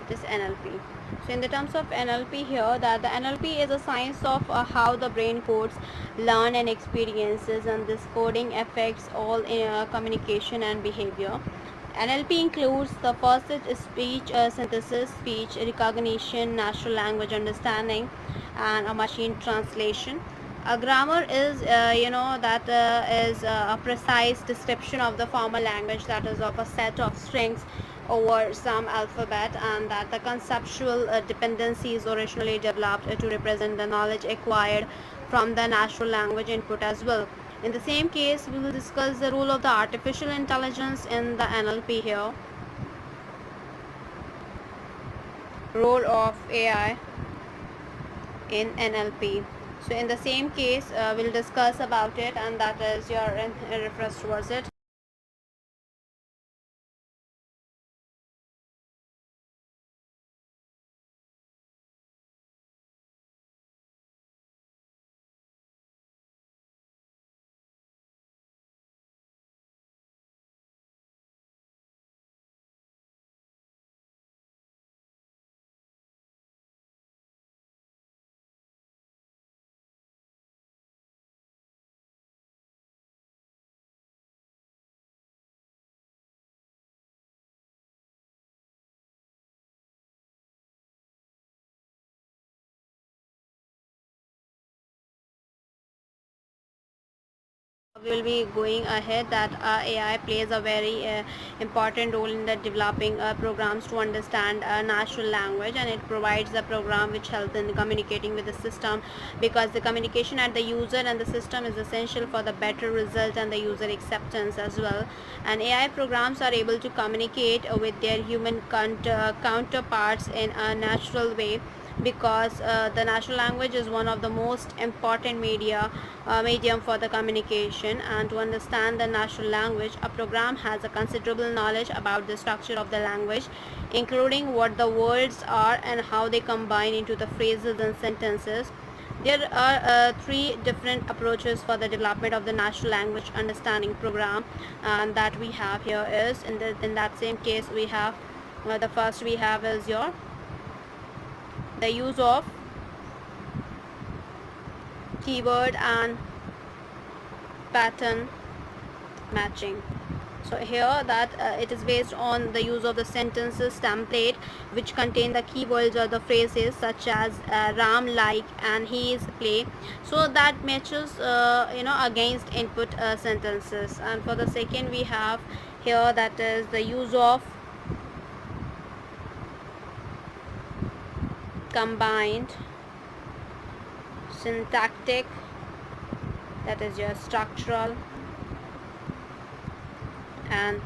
This NLP. So in the terms of NLP here, that the NLP is a science of how the brain codes learn and experiences, and this coding affects all communication and behavior. NLP includes the first is speech synthesis, speech recognition, natural language understanding, and a machine translation. A grammar is is a precise description of the formal language, that is of a set of strings over some alphabet, and that the conceptual dependencies originally developed to represent the knowledge acquired from the natural language input as well. In the same case, we will discuss the role of the artificial intelligence in the NLP here. Role of AI in NLP. So in the same case, we'll discuss about it, and that is your reference towards it. We will be going ahead that AI plays a very important role in the developing programs to understand natural language, and it provides a program which helps in communicating with the system, because the communication at the user and the system is essential for the better result and the user acceptance as well. And AI programs are able to communicate with their human counterparts in a natural way, because the natural language is one of the most important medium for the communication. And to understand the natural language, a program has a considerable knowledge about the structure of the language, including what the words are and how they combine into the phrases and sentences. There are 3 different approaches for the development of the natural language understanding program, and that we have here is in that same case we have the first we have is your the use of keyword and pattern matching. So here that it is based on the use of the sentences template which contain the keywords or the phrases such as Ram like and he is play, so that matches against input sentences. And for the second we have here that is the use of combined syntactic, that is your structural and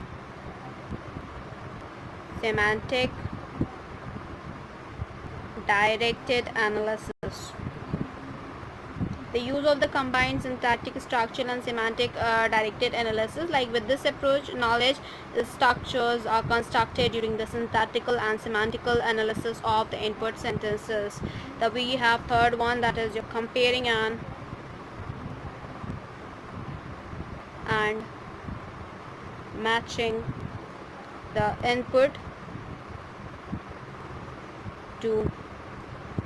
semantic directed analysis. The use of the combined syntactic, structural and semantic directed analysis, like with this approach knowledge structures are constructed during the syntactical and semantical analysis of the input sentences. Then we have third one, that is your comparing and matching the input to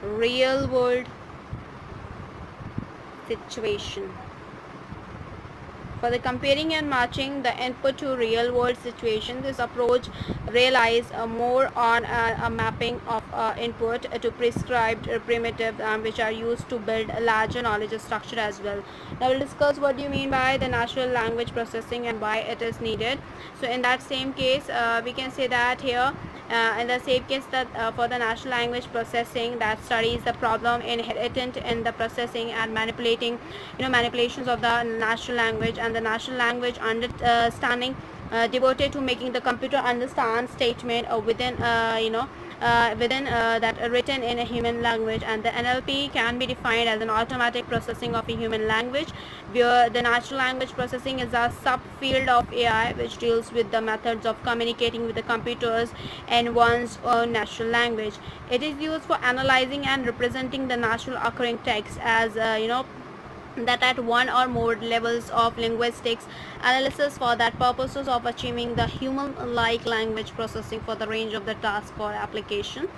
real world situation. For the comparing and matching the input to real world situation, this approach relies more on a mapping of input to prescribed primitives which are used to build a larger knowledge structure as well. Now we'll discuss what do you mean by the natural language processing and why it is needed. So in that same case we can say that here in the same case that for the natural language processing that studies the problem inherent in the processing and manipulations of the natural language, and the natural language understanding devoted to making the computer understand statement within that written in a human language. And the NLP can be defined as an automatic processing of a human language, where the natural language processing is a subfield of AI which deals with the methods of communicating with the computers in one's own natural language. It is used for analyzing and representing the natural occurring text as that at one or more levels of linguistics analysis for that purposes of achieving the human-like language processing for the range of the task or application.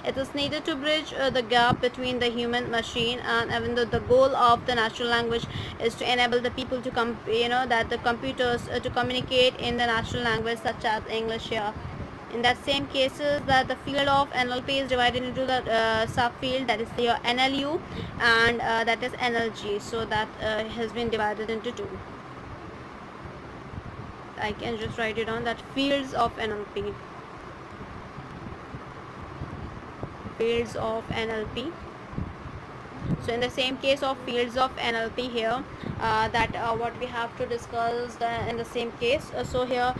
It is needed to bridge the gap between the human machine, and even though the goal of the natural language is to enable the people to the computers to communicate in the natural language such as English here. In that same cases that the field of NLP is divided into the subfield, that is your NLU and that is NLG, so that has been divided into two. I can just write it on that fields of NLP. Fields of NLP. So in the same case of fields of NLP here, what we have to discuss in the same case. So here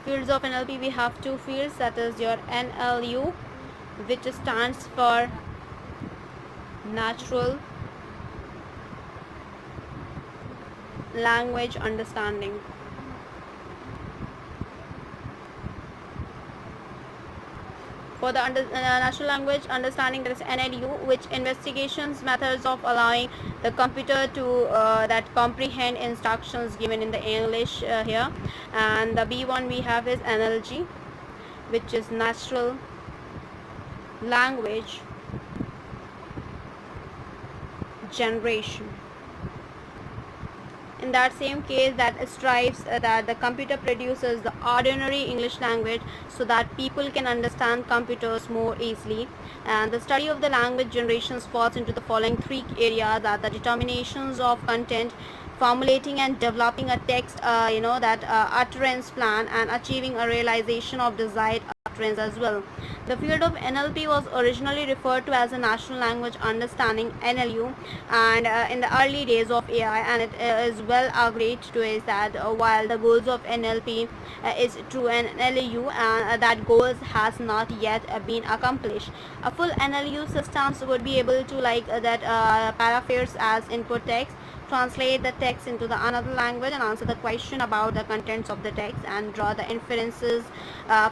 fields of NLP, we have two fields, that is your NLU, which stands for natural language understanding. For the natural language understanding, there is NLU, which investigations methods of allowing the computer to that comprehend instructions given in the English here. And the B1 we have is NLG, which is natural language generation. In that same case, that strives that the computer produces the ordinary English language so that people can understand computers more easily. And the study of the language generations falls into the following three areas: that the determinations of content, formulating and developing a text utterance plan, and achieving a realization of desired utterance as well. The field of NLP was originally referred to as a natural language understanding, NLU, and in the early days of AI, and it is well agreed to is that while the goals of NLP is true and NLU, and that goals has not yet been accomplished. A full NLU systems would be able to paraphrase as input text, translate the text into the another language, and answer the question about the contents of the text, and draw the inferences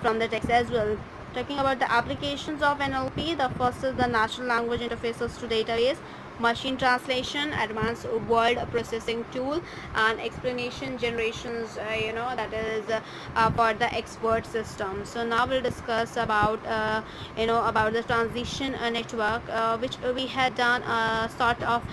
from the text as well. Talking about the applications of NLP, the first is the natural language interfaces to database. machine translation, advanced word processing tool, and explanation generations, that is for the expert system. So now we'll discuss about about the transition network, which we had done sort of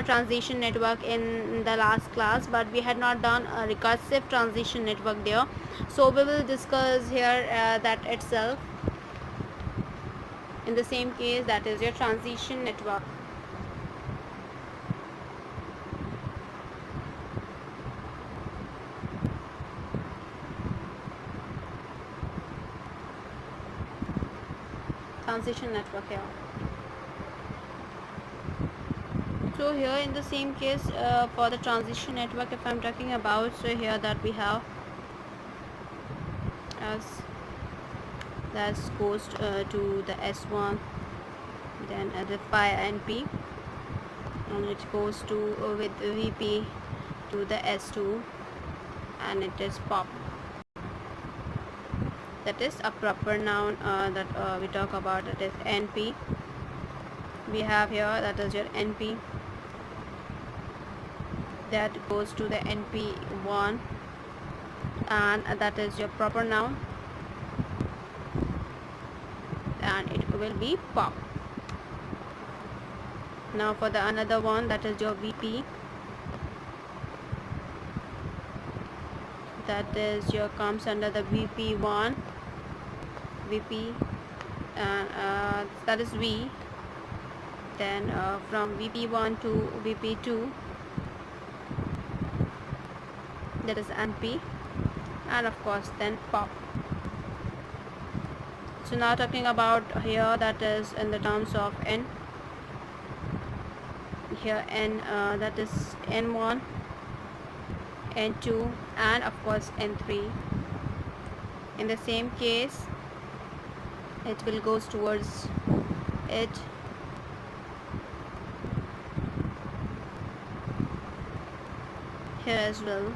transition network in the last class, but we had not done a recursive transition network there. So we will discuss here that itself. In the same case, that is your transition network. Transition network here. So here in the same case, for the transition network, if I'm talking about, so here that we have as that goes to the S1, then the phi and P, and it goes to with VP to the S2, and it is pop. That is a proper noun that we talk about, that is NP. We have here that is your NP, that goes to the NP1, and that is your proper noun, and it will be pop. Now for the another one, that is your VP, that is your comes under the VP1, VP, and that is V. Then from VP1 to VP2, that is NP, and of course then pop. So now talking about here, that is in the terms of N. Here N, that is N1, N2, and of course N3. In the same case, it will goes towards it. Here as well,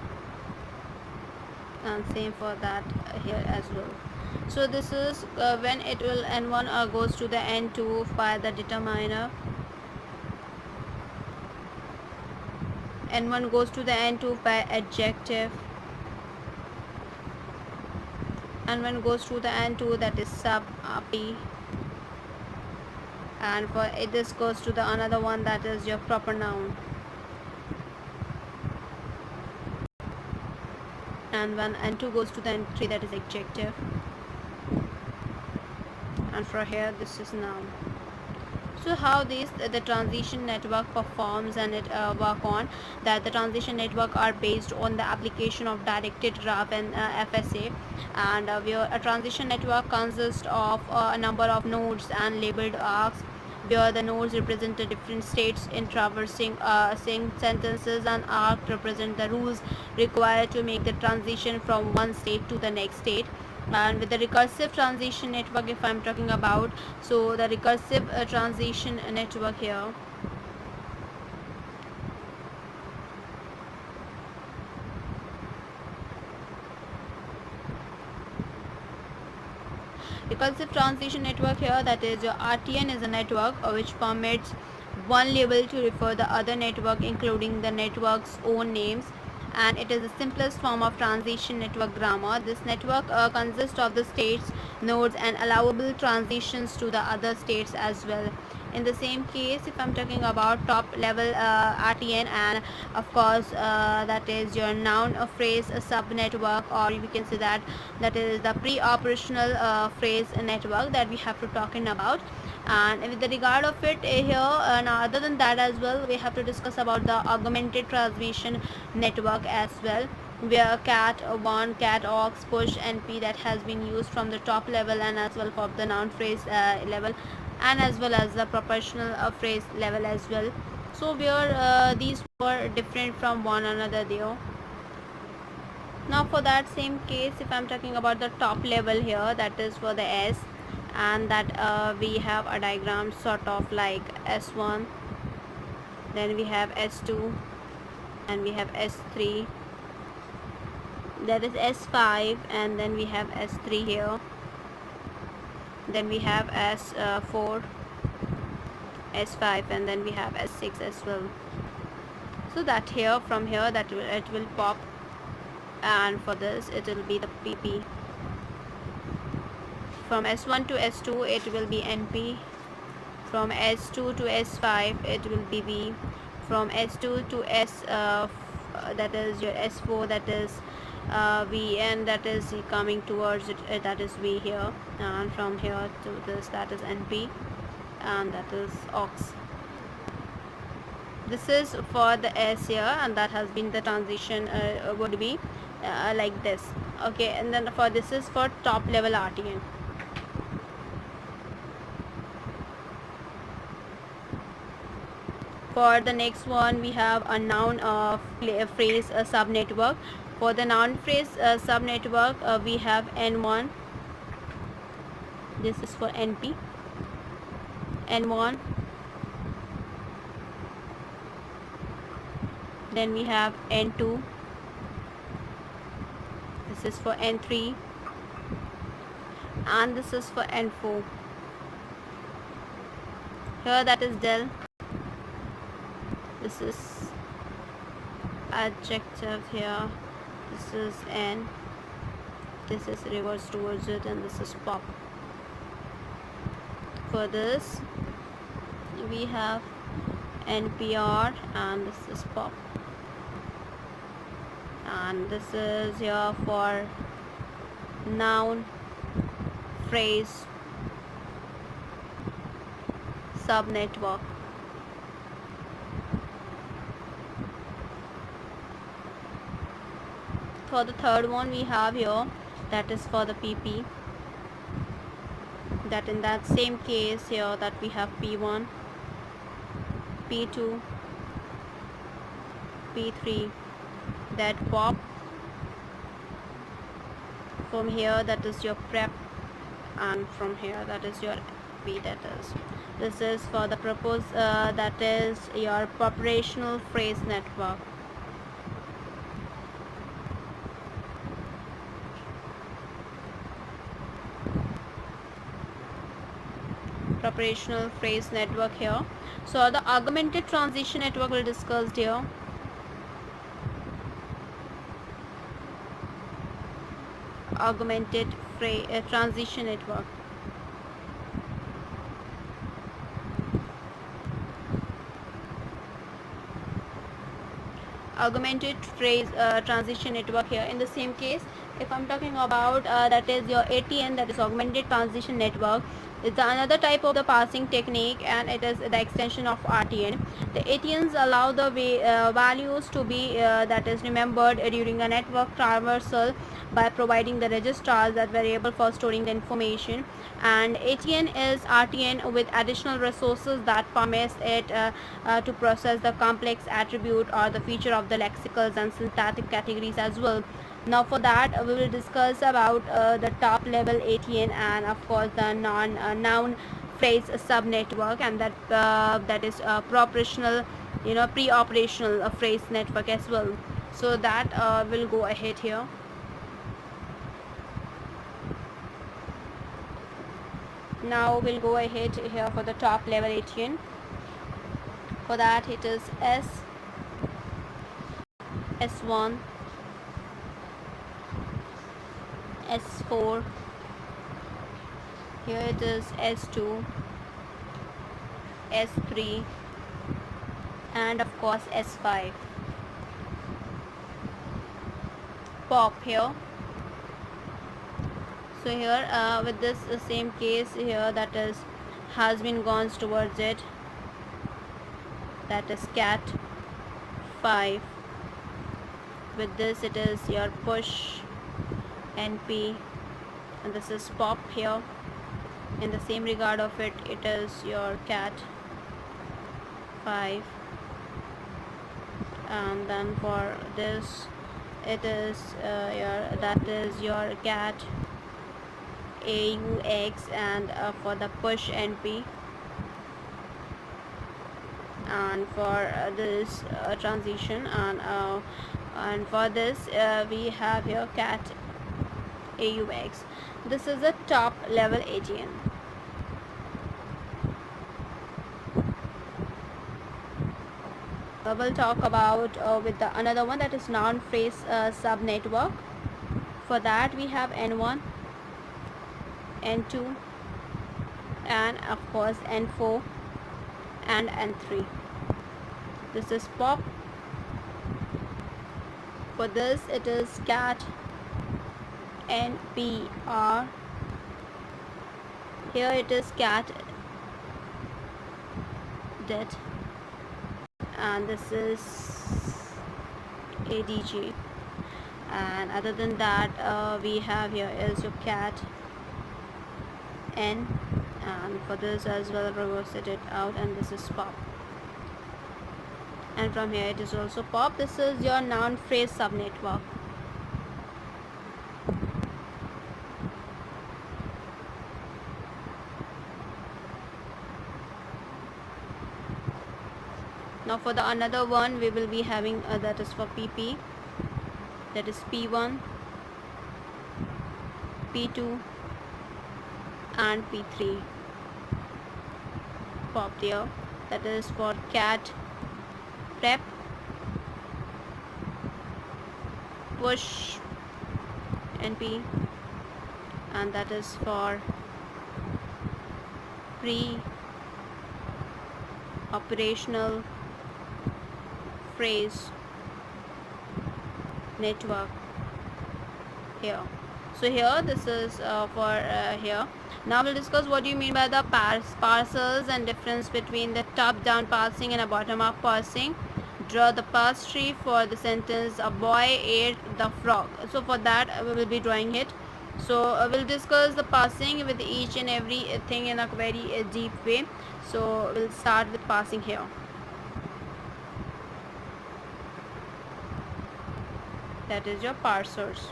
and same for that here as well. So this is when it will N1 goes to the N2 by the determiner, N1 goes to the N2 by adjective, N1 goes to the N2, that is sub P, and for it this goes to the another one, that is your proper noun. And when N2 goes to the N3, that is adjective, and for here this is noun. So how the transition network performs and it work on, that the transition network are based on the application of directed graph and FSA, and where a transition network consists of a number of nodes and labeled arcs, where the nodes represent the different states in traversing saying sentences, and arc represent the rules required to make the transition from one state to the next state. And with the recursive transition network, if I'm talking about, so the recursive transition network here, recursive transition network here, that is your RTN, is a network which permits one label to refer the other network, including the network's own names, and it is the simplest form of transition network grammar. This network consists of the states, nodes, and allowable transitions to the other states as well. In the same case, if I'm talking about top level RTN, and of course that is your noun phrase sub network, or we can say that is the pre-operational phrase network that we have to talking about. And with the regard of it here, now other than that as well, we have to discuss about the augmented transmission network as well, where cat1, cat aux, push, NP, that has been used from the top level, and as well for the noun phrase level, and as well as the proportional phrase level as well. So where these were different from one another there. Now for that same case, if I'm talking about the top level here, that is for the S, and that we have a diagram sort of like S1, then we have S2, and we have S3, that is S5, and then we have S3 here, then we have S4, S5, and then we have S6 as well. So that here, from here, that it will pop, and for this it will be the PP. From S1 to S2 it will be NP. From S2 to S5 it will be V. From S2 to that is your S4, that is V, and that is coming towards it, that is V here, and from here to this, that is NP, and that is aux. This is for the S here, and that has been the transition would be like this. Okay, and then for this is for top level RTN. For the next one, we have a noun phrase subnetwork. For the noun phrase subnetwork, we have N1. This is for NP. N1. Then we have N2. This is for N3. And this is for N4. Here that is del. This is adjective here. This is N. This is reverse towards it, and this is pop. For this we have NPR, and this is pop. And this is here for noun phrase subnetwork. For the third one we have here, that is for the PP. That in that same case here, that we have P1, P2, P3, that pop. From here that is your prep, and from here that is your P. That is, this is for the that is your preparational phrase network. Preparational phrase network here. So the augmented transition network will discussed here. Augmented transition network. Augmented transition network here. In the same case, if I'm talking about that is your ATN, that is augmented transition network. It's another type of the passing technique, and it is the extension of RTN. The ATNs allow the values to be that is remembered during a network traversal by providing the registrars that variable for storing the information, and ATN is RTN with additional resources that permits it to process the complex attribute or the feature of the lexicals and syntactic categories as well. Now for that we will discuss about the top level ATN, and of course the noun phrase subnetwork, and that is pre-operational phrase network as well. So that will go ahead here. Now we'll go ahead here for the top level ATN. For that it is S1, S4, here it is S2, S3, and of course S5. Pop here. So here with this same case here, that is has been gone towards it, that is cat 5. With this it is your push NP, and this is pop here. In the same regard of it, it is your cat 5, and then for this it is that is your cat AUX, and for the push NP, and for this transition, and for this we have here cat AUX. This is a top level ATN. We'll talk about with the another one, that is noun phrase subnetwork. For that we have N1, N2, and of course N4 and N3. This is pop. For this it is cat, NPR. Here it is cat det, and this is ADG. And other than that we have here is your cat N, and for this as well reverse it out, and this is pop. And from here it is also pop. This is your noun phrase subnetwork. Now for the another one we will be having that is for PP, that is P1, P2 and P3 popped here. That is for cat prep, push, NP, and that is for pre operational phrase network here. So here this is for here. Now we'll discuss what do you mean by the parsers and difference between the top down parsing and a bottom up parsing. Draw the parse tree for the sentence a boy ate the frog. So for that we will be drawing it. So we'll discuss the parsing with each and every thing in a very deep way. So we'll start with parsing here. That is your parsers.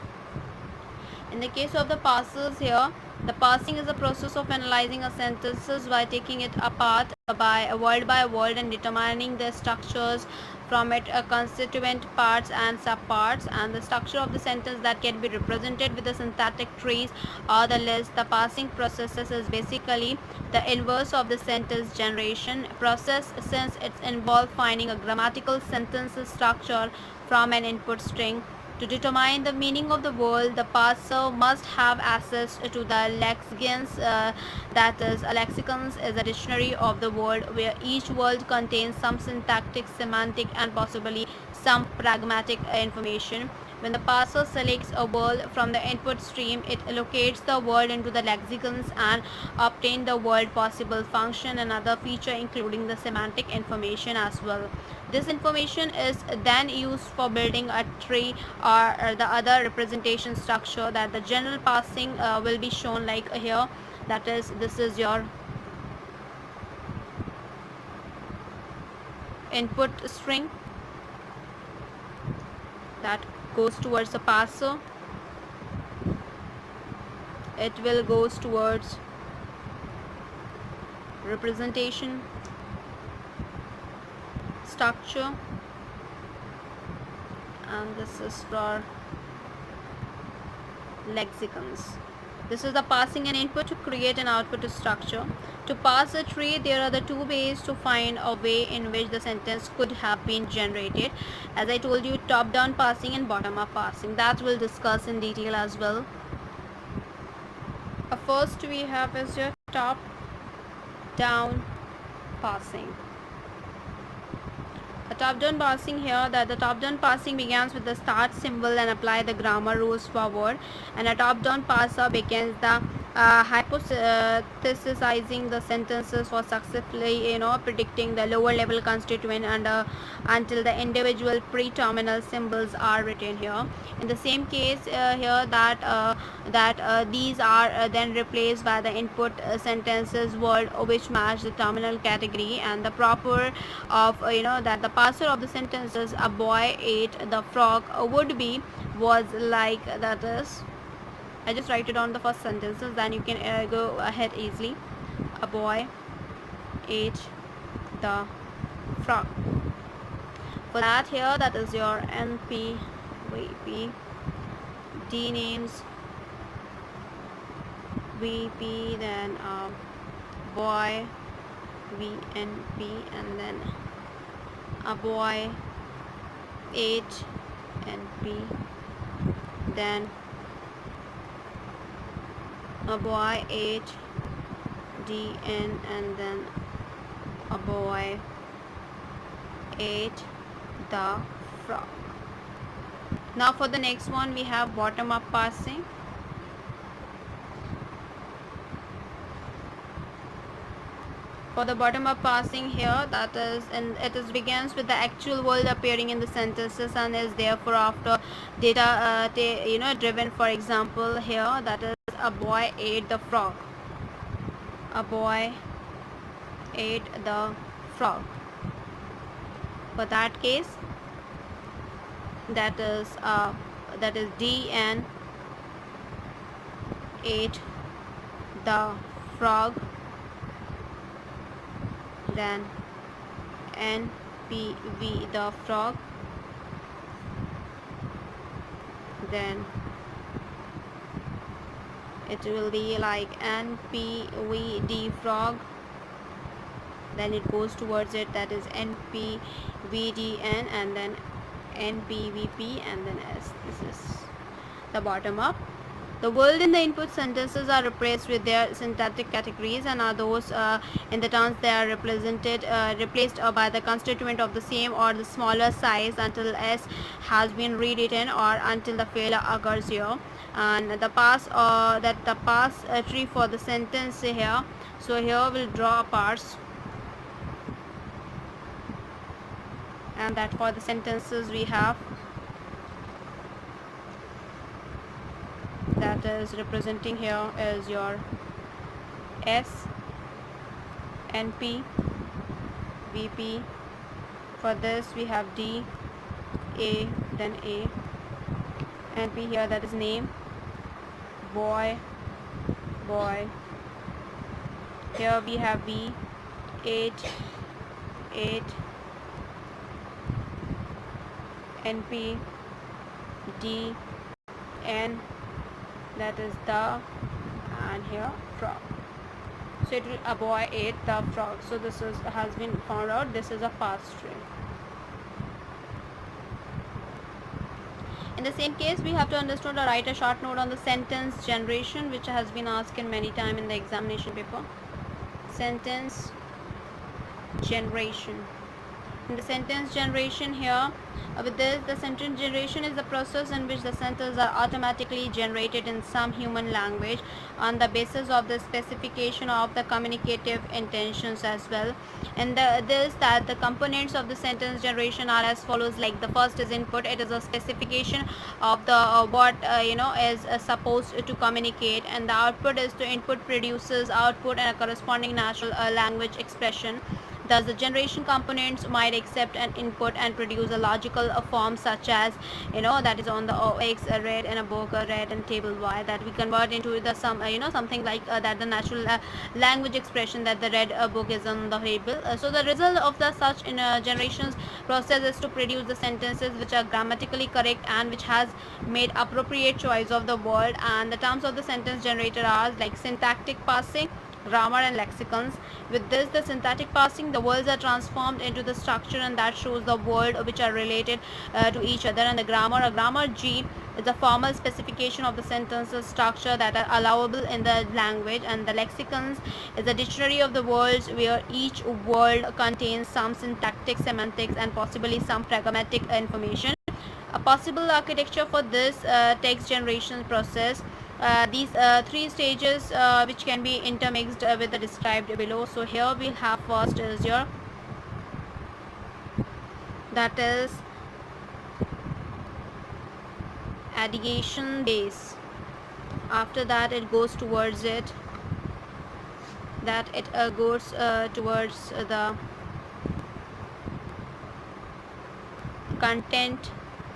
In the case of the parsers here, the parsing is a process of analyzing a sentences by taking it apart by word and determining the structures from it constituent parts and subparts, and the structure of the sentence that can be represented with the syntactic trees or the list. The parsing processes is basically the inverse of the sentence generation process, since it involves finding a grammatical sentence structure from an input string. To determine the meaning of the word, the parser must have access to the lexicons. That is, a lexicon is a dictionary of the word where each word contains some syntactic, semantic, and possibly some pragmatic information. When the parser selects a word from the input stream, it allocates the word into the lexicons and obtains the word possible function and other feature, including the semantic information as well. This information is then used for building a tree or the other representation structure that the general parsing will be shown like here. That is, this is your input string that goes towards the parser. It will goes towards representation structure, and this is for lexicons. This is the passing an input to create an output structure. To parse a tree, there are the two ways to find a way in which the sentence could have been generated. As I told you, top down parsing and bottom up parsing. That we'll discuss in detail as well. First we have is your top down parsing. A top-down parsing here, that the top-down parsing begins with the start symbol and apply the grammar rules forward, and a top-down parser begins the hypothesizing the sentences for successfully predicting the lower level constituent and until the individual pre-terminal symbols are written here. In the same case here, that these are then replaced by the input sentences word which match the terminal category, and the proper of that the parser of the sentences a boy ate the frog would be was like, that is, I just write it on the first sentences, then you can go ahead easily. A boy ate the frog. For that here, that is your NP, VP, D names, VP, then boy, VNP, and then a boy ate NP, then a boy ate DN, and then a boy ate the frog. Now for the next one we have bottom up parsing. For the bottom up parsing here, that is, and it is begins with the actual world appearing in the sentences and is therefore after data driven. For example here, that is, a boy ate the frog. A boy ate the frog. For that case, that is D and ate the frog, then NPV the frog, then it will be like NPVD frog, then it goes towards it, that is NPVDN, and then NPVP, and then S. This is the bottom up. The world in the input sentences are replaced with their syntactic categories, and are those in the terms they are replaced by the constituent of the same or the smaller size until S has been rewritten or until the failure occurs here. And the pass tree for the sentence here. So here we'll draw a parse, and that for the sentences we have, that is representing here is your S, NP, VP. For this we have D, A, then A, NP here, that is name, boy, boy. Here we have B, 8, NP, D, N, that is the, and here frog. So it will, a boy ate the frog. So this is has been found out, this is a parse tree. In the same case, we have to understand or write a short note on the sentence generation, which has been asked in many times in the examination paper. Sentence generation. In the sentence generation here, with this, the sentence generation is the process in which the sentences are automatically generated in some human language on the basis of the specification of the communicative intentions as well. And the components of the sentence generation are as follows. Like the first is input. It is a specification of the what is supposed to communicate, and the output is the input produces output and a corresponding natural language expression. Thus, the generation components might accept an input and produce a logical form, such as that is on the X read and a book read and table Y, that we convert into the something like that the natural language expression that the read book is on the table. So the result of the such generations process is to produce the sentences which are grammatically correct and which has made appropriate choice of the word. And the terms of the sentence generator are like syntactic parsing, grammar, and lexicons. With this, the syntactic parsing, the words are transformed into the structure, and that shows the word which are related to each other. And the grammar, a grammar G is a formal specification of the sentences structure that are allowable in the language. And the lexicons is a dictionary of the words where each word contains some syntactic, semantics, and possibly some pragmatic information. A possible architecture for this text generation process. These three stages which can be intermixed with the described below. So here we'll have first is your, that is addition base. After that it goes towards it, that it goes towards the content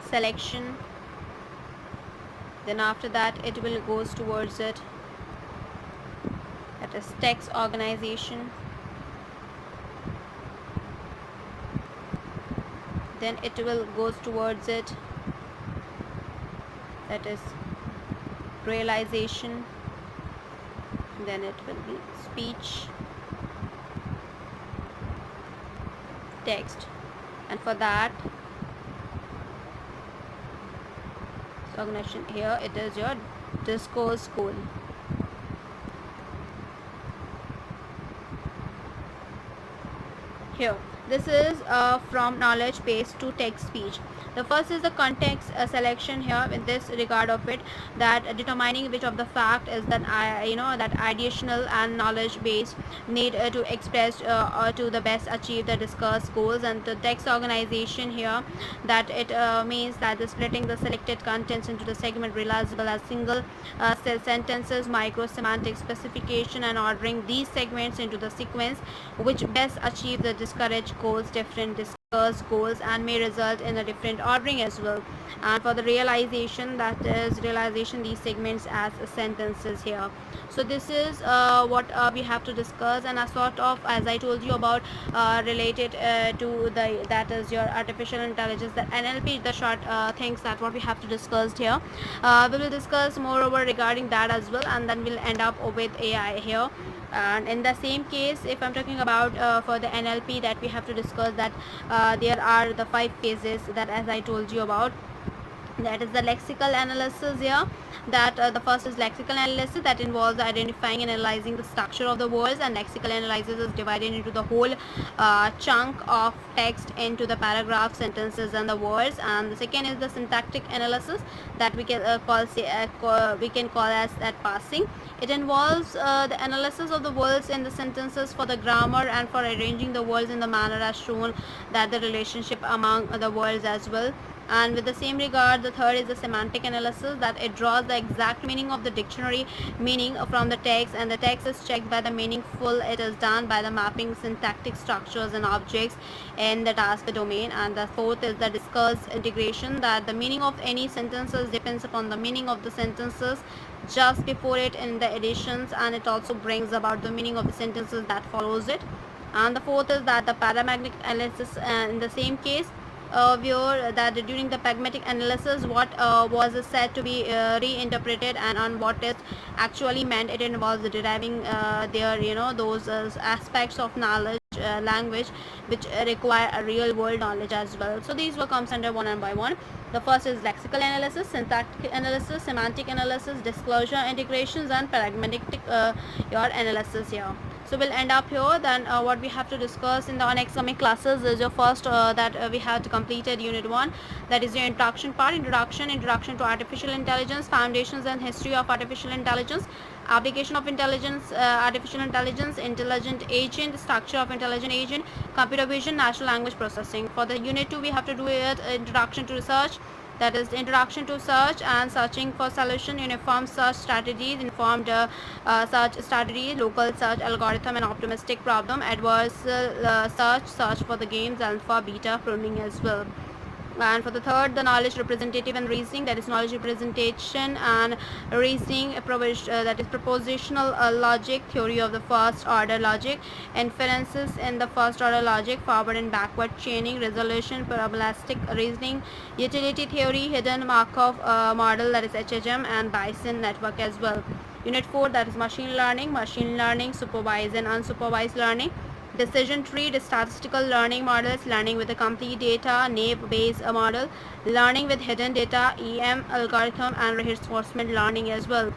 selection. Then after that it will goes towards it, that is text organization. Then it will goes towards it, that is realization. Then it will be speech, text, and for that organization here, it is your discourse school. Here, this is from knowledge base to text speech. The first is the context selection here in this regard of it, that determining which of the fact is that that ideational and knowledge base need to express to the best achieve the discussed goals. And the text organization here, that it means that the splitting the selected contents into the segment realizable as single sentences, micro semantic specification, and ordering these segments into the sequence which best achieve the discouraged goals, different discussed goals, and may result in a different ordering as well. And for the realization, that is realization these segments as sentences here. So this is what we have to discuss, and a sort of, as I told you about, related to the, that is your artificial intelligence, the NLP, the short things that what we have to discuss here. We will discuss moreover regarding that as well, and then we'll end up with AI here. And in the same case, if I'm talking about for the NLP, that we have to discuss that there are the 5 phases that, as I told you about, that is the lexical analysis here, that the first is lexical analysis, that involves identifying and analyzing the structure of the words, and lexical analysis is divided into the whole chunk of text into the paragraph, sentences, and the words. And the second is the syntactic analysis, that we can call as that passing. It involves the analysis of the words in the sentences for the grammar and for arranging the words in the manner as shown, that the relationship among the words as well. And with the same regard, the third is the semantic analysis, that it draws the exact meaning of the dictionary meaning from the text, and the text is checked by the meaningful. It is done by the mapping syntactic structures and objects in the task domain. And the fourth is the discourse integration, that the meaning of any sentences depends upon the meaning of the sentences just before it in the editions, and it also brings about the meaning of the sentences that follows it. And the fourth is that the paradigmatic analysis, in the same case, where that during the pragmatic analysis, what was said to be reinterpreted and on what is actually meant. It involves deriving their those aspects of knowledge, language, which require a real world knowledge as well. So these will comes under one and by one. The first is lexical analysis, syntactic analysis, semantic analysis, disclosure integrations, and pragmatic your analysis here. So we'll end up here. Then what we have to discuss in the next coming classes is your first that we have completed unit 1, that is your introduction part, introduction to artificial intelligence, foundations and history of artificial intelligence, application of artificial intelligence, intelligent agent, structure of intelligent agent, computer vision, natural language processing. For the unit 2, we have to do it introduction to research, that is the introduction to search and searching for solution, uniform search strategies, informed search strategy, local search algorithm, and optimistic problem, adverse search for the games, alpha, beta, pruning as well. And for the third, the knowledge representative and reasoning, that is knowledge representation and reasoning, that is propositional logic, theory of the first order logic, inferences in the first order logic, forward and backward chaining, resolution, probabilistic reasoning, utility theory, hidden Markov model, that is HHM, and Bayesian network as well. Unit 4, that is machine learning, supervised and unsupervised learning, decision tree, the statistical learning models, learning with the complete data, naive Bayes model, learning with hidden data, EM algorithm, and reinforcement learning as well.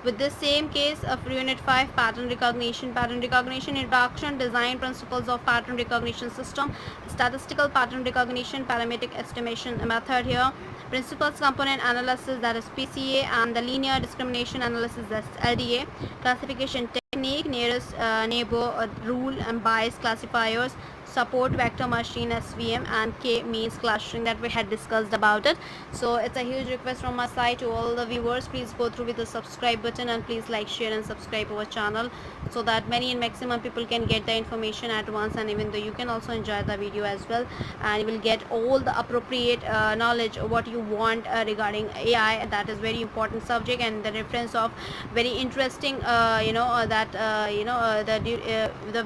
With this same case of unit 5, pattern recognition, introduction, design principles of pattern recognition system, statistical pattern recognition, parametric estimation method here, principles component analysis, that is PCA, and the linear discrimination analysis, that's LDA, classification technique, nearest neighbor rule and bias classifiers, support vector machine SVM, and K-means clustering that we had discussed about it. So it's a huge request from my side to all the viewers, please go through with the subscribe button, and please like, share, and subscribe our channel, so that many and maximum people can get the information at once, and even though you can also enjoy the video as well, and you will get all the appropriate knowledge what you want regarding AI. That is very important subject, and the reference of very interesting the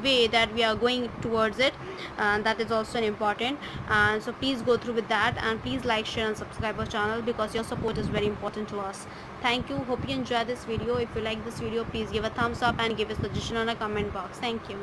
way that we are going towards it, and that is also important. And so please go through with that, and please like, share, and subscribe our channel, because your support is very important to us. Thank you. Hope you enjoy this video. If you like this video, please give a thumbs up and give a suggestion on a comment box. Thank you.